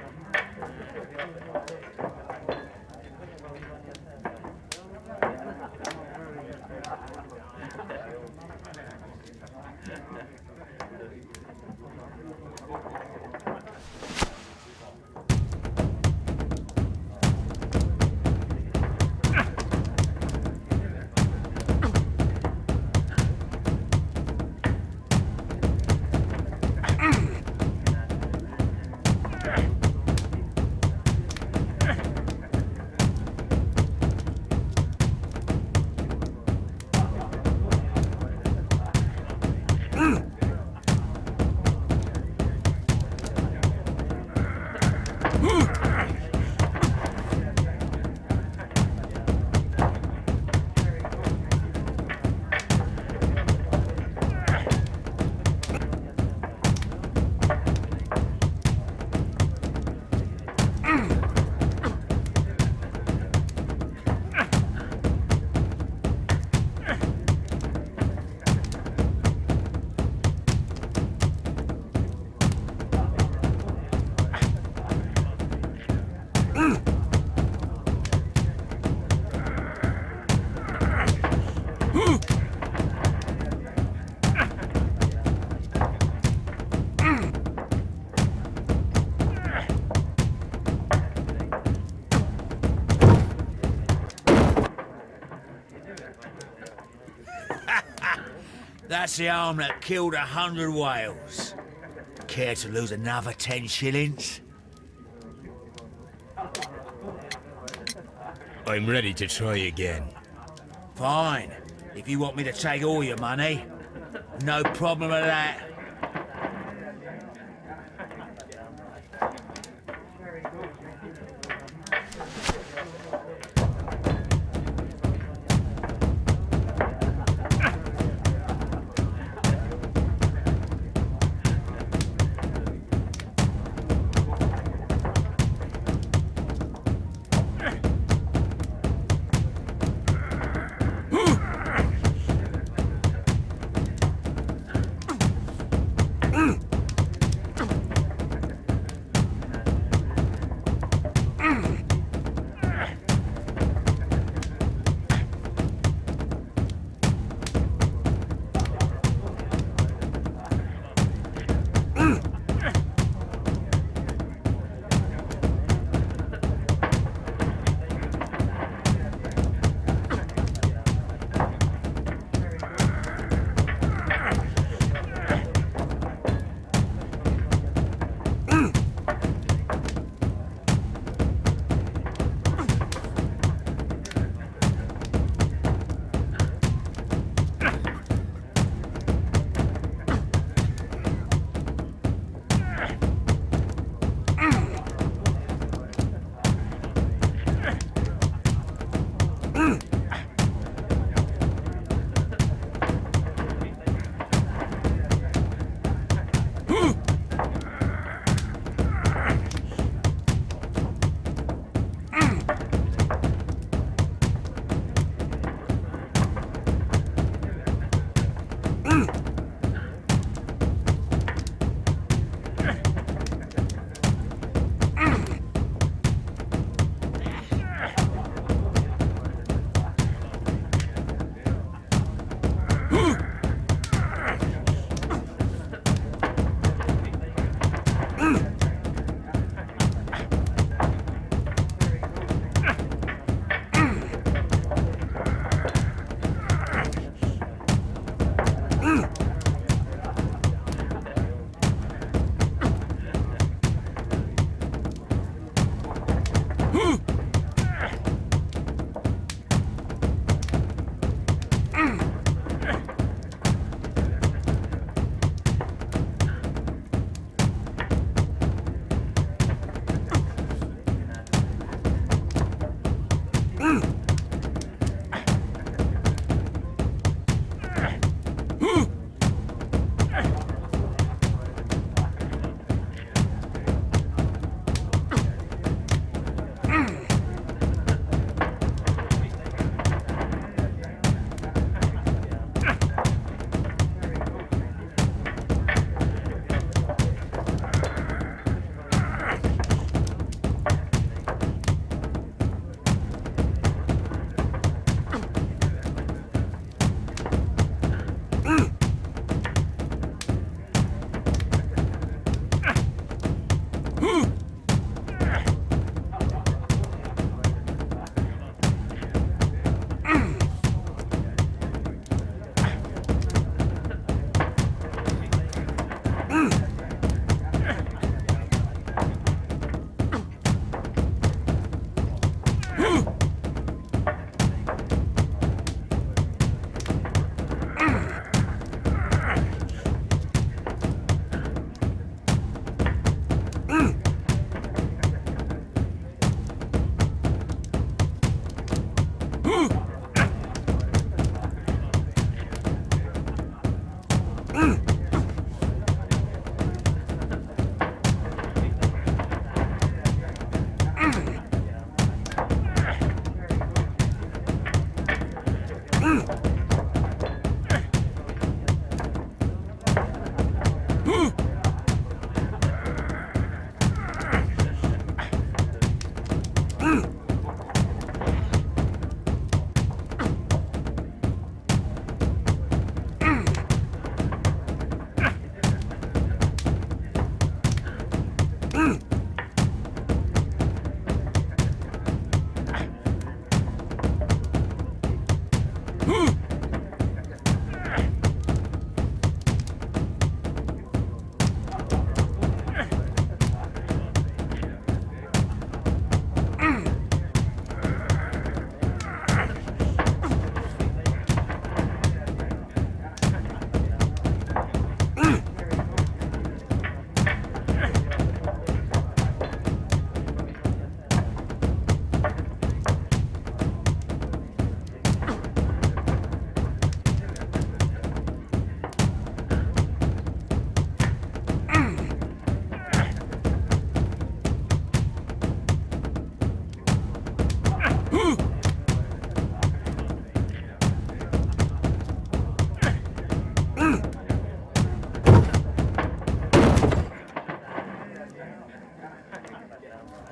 That's the arm that killed 100 whales. Care to lose another 10 shillings? I'm ready to try again. Fine. If you want me to take all your money, no problem with that.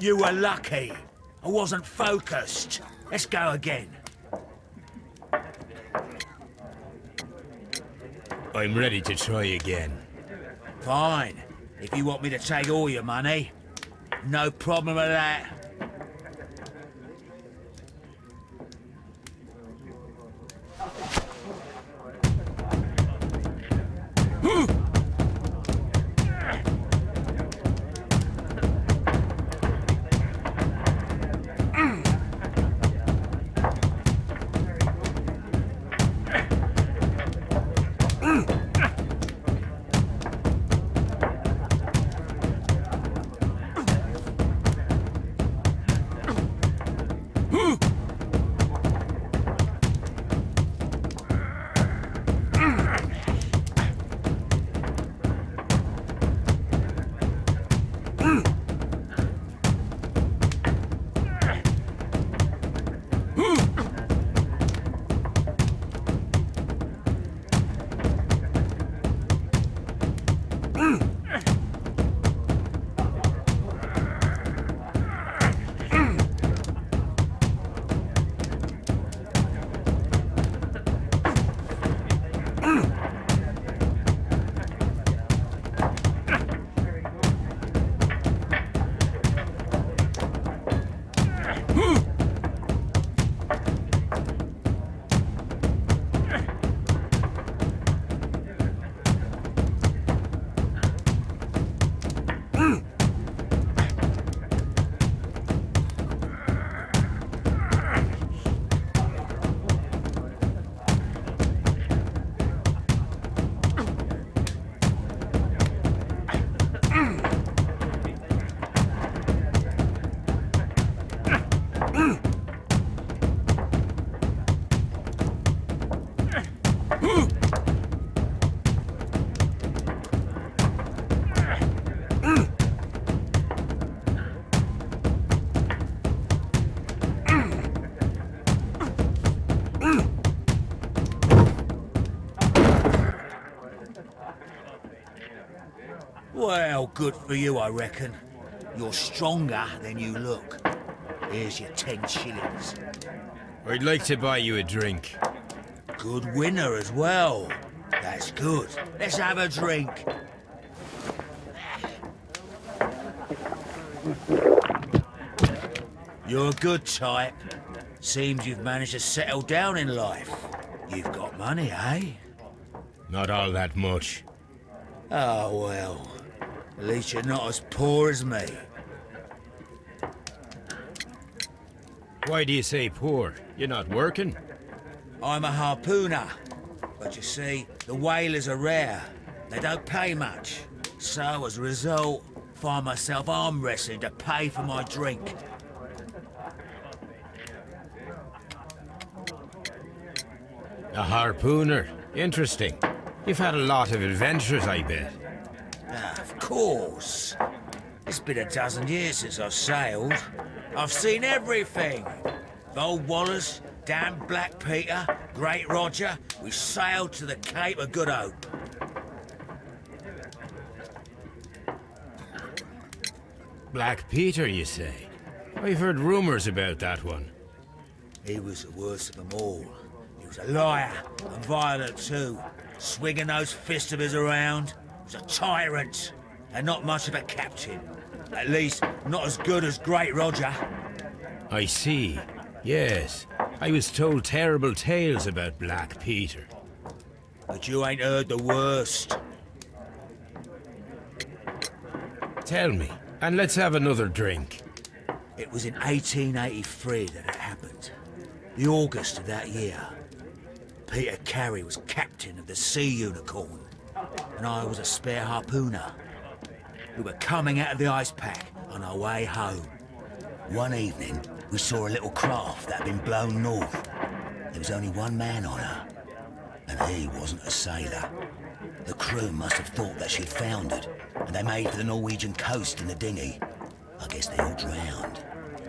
You were lucky. I wasn't focused. Let's go again. I'm ready to try again. Fine. If you want me to take all your money, no problem with that. Well, good for you, I reckon. You're stronger than you look. Here's your 10 shillings. I'd like to buy you a drink. Good winner as well. That's good. Let's have a drink. You're a good type. Seems you've managed to settle down in life. You've got money, eh? Not all that much. Oh, well. At least you're not as poor as me. Why do you say poor? You're not working? I'm a harpooner. But you see, the whalers are rare. They don't pay much. So, as a result, find myself arm wrestling to pay for my drink. A harpooner? Interesting. You've had a lot of adventures, I bet. Of course. It's been a dozen years since I've sailed. I've seen everything. Old Wallace, damn Black Peter, Great Roger, we sailed to the Cape of Good Hope. Black Peter, you say? I've heard rumours about that one. He was the worst of them all. He was a liar, and violent too, swinging those fists of his around. He was a tyrant, and not much of a captain. At least, not as good as Great Roger. I see. Yes. I was told terrible tales about Black Peter. But you ain't heard the worst. Tell me, and let's have another drink. It was in 1883 that it happened. The August of that year. Peter Carey was captain of the Sea Unicorn, and I was a spare harpooner. We were coming out of the ice pack on our way home. One evening, we saw a little craft that had been blown north. There was only one man on her, and he wasn't a sailor. The crew must have thought that she'd foundered, and they made for the Norwegian coast in the dinghy. I guess they all drowned.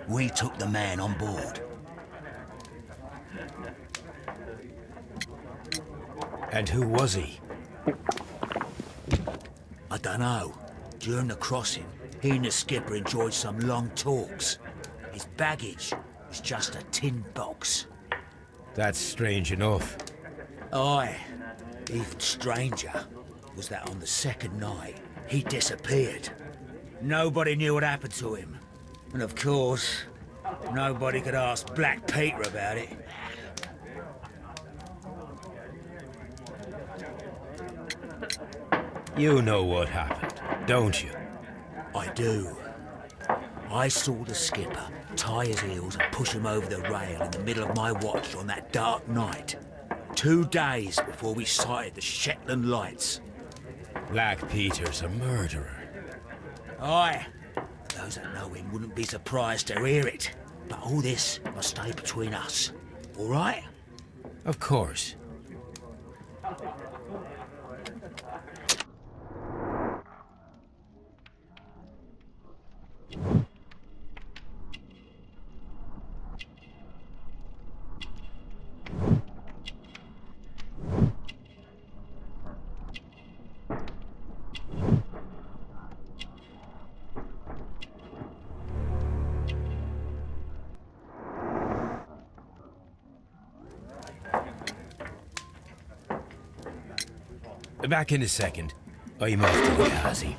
We took the man on board. And who was he? I dunno. During the crossing, he and the skipper enjoyed some long talks. His baggage was just a tin box. That's strange enough. Aye. Even stranger was that on the second night, he disappeared. Nobody knew what happened to him. And of course, nobody could ask Black Peter about it. You know what happened, don't you? I do. I saw the skipper tie his heels and push him over the rail in the middle of my watch on that dark night. 2 days before we sighted the Shetland lights. Black Peter's a murderer. Aye. Those that know him wouldn't be surprised to hear it. But all this must stay between us. All right? Of course. Back in a second. I'm off to the Kazi.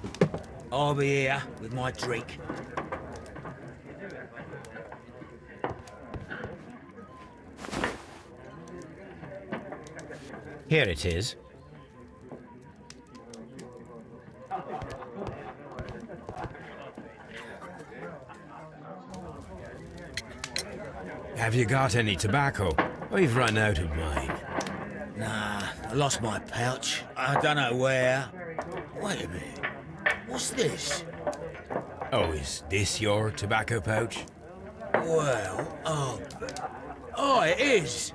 I'll be here with my drink. Here it is. Have you got any tobacco? I've run out of mine. Nah, I lost my pouch. I don't know where. Wait a minute. What's this? Oh, is this your tobacco pouch? Well, oh, it is.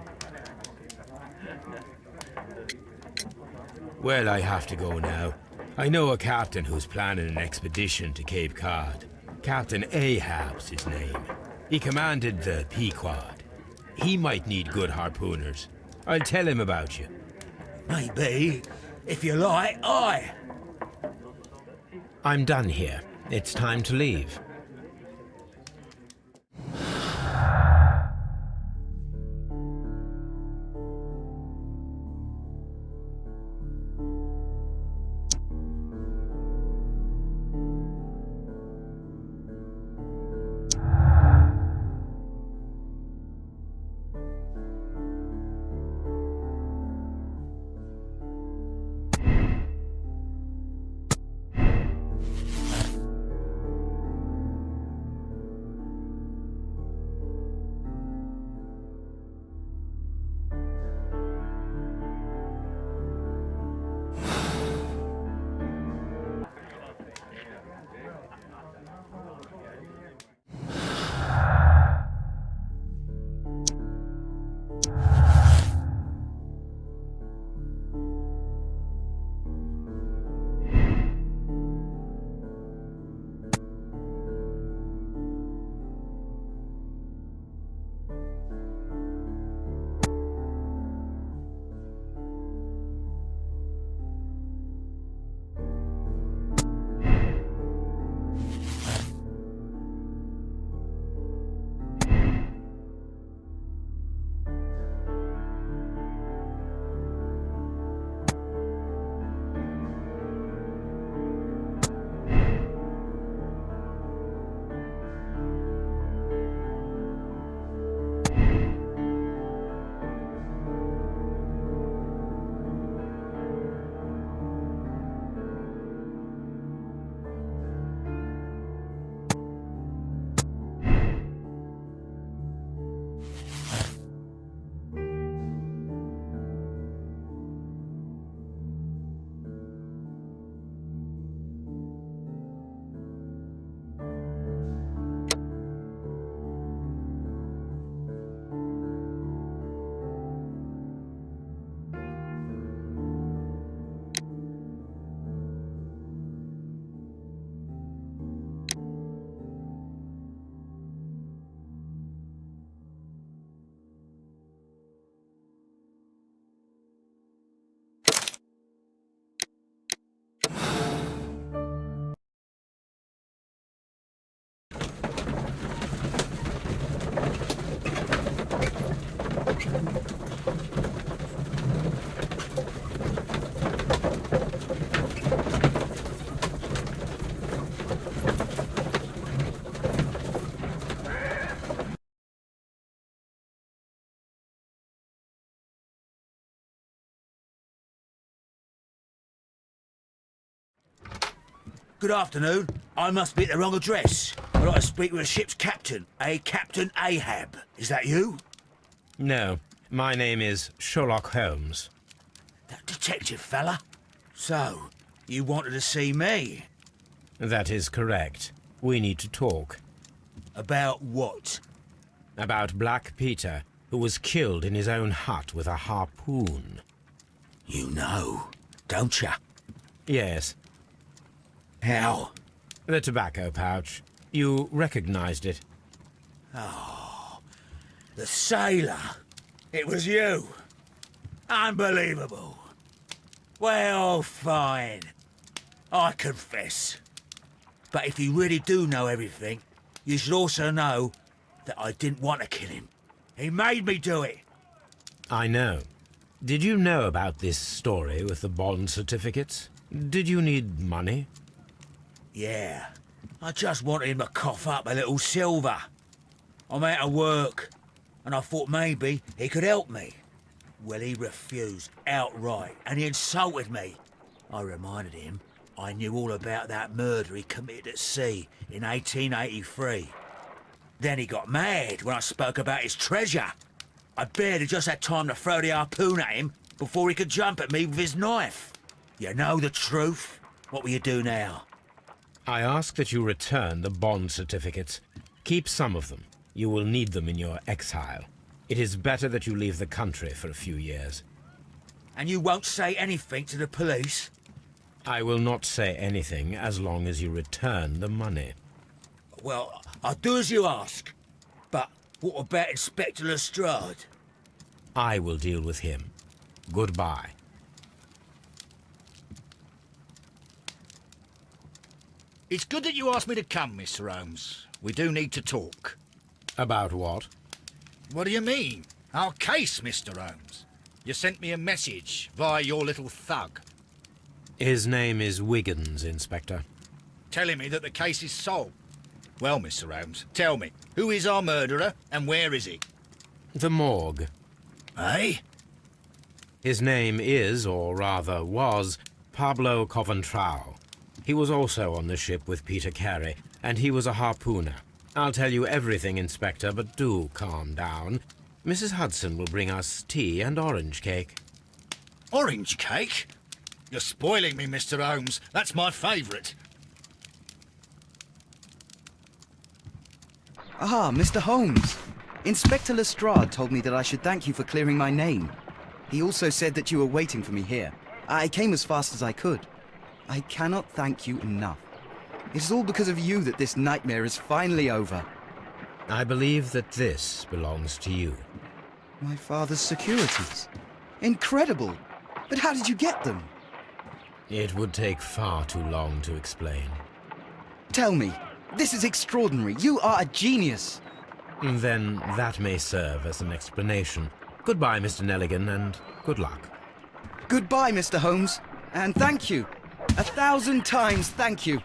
Well, I have to go now. I know a captain who's planning an expedition to Cape Cod. Captain Ahab's his name. He commanded the Pequod. He might need good harpooners. I'll tell him about you. Maybe. If you like, aye. I'm done here. It's time to leave. Good afternoon. I must be at the wrong address. I'd like to speak with a ship's captain, a Captain Ahab. Is that you? No, my name is Sherlock Holmes. That detective fella? So, you wanted to see me? That is correct. We need to talk. About what? About Black Peter, who was killed in his own hut with a harpoon. You know, don't you? Yes. How? The tobacco pouch. You recognized it. The sailor. It was you. Unbelievable. Well, fine. I confess. But if you really do know everything, you should also know that I didn't want to kill him. He made me do it. I know. Did you know about this story with the bond certificates? Did you need money? Yeah. I just wanted him to cough up a little silver. I'm out of work, and I thought maybe he could help me. Well, he refused outright, and he insulted me. I reminded him I knew all about that murder he committed at sea in 1883. Then he got mad when I spoke about his treasure. I barely just had time to throw the harpoon at him before he could jump at me with his knife. You know the truth. What will you do now? I ask that you return the bond certificates. Keep some of them. You will need them in your exile. It is better that you leave the country for a few years. And you won't say anything to the police? I will not say anything as long as you return the money. Well, I'll do as you ask. But what about Inspector Lestrade? I will deal with him. Goodbye. It's good that you asked me to come, Mr. Holmes. We do need to talk. About what? What do you mean? Our case, Mr. Holmes. You sent me a message via your little thug, His name is Wiggins, Inspector. telling me that the case is solved. Well, Mr. Holmes, tell me, who is our murderer and where is he? The morgue. Eh? His name is, or rather was, Pablo Coventrao. He was also on the ship with Peter Carey, and he was a harpooner. I'll tell you everything, Inspector, but do calm down. Mrs. Hudson will bring us tea and orange cake. Orange cake? You're spoiling me, Mr. Holmes. That's my favourite. Ah, Mr. Holmes. Inspector Lestrade told me that I should thank you for clearing my name. He also said that you were waiting for me here. I came as fast as I could. I cannot thank you enough. It is all because of you that this nightmare is finally over. I believe that this belongs to you. My father's securities. Incredible! But how did you get them? It would take far too long to explain. Tell me. This is extraordinary. You are a genius. Then that may serve as an explanation. Goodbye, Mr. Nelligan, and good luck. Goodbye, Mr. Holmes. And thank you. 1,000 times thank you.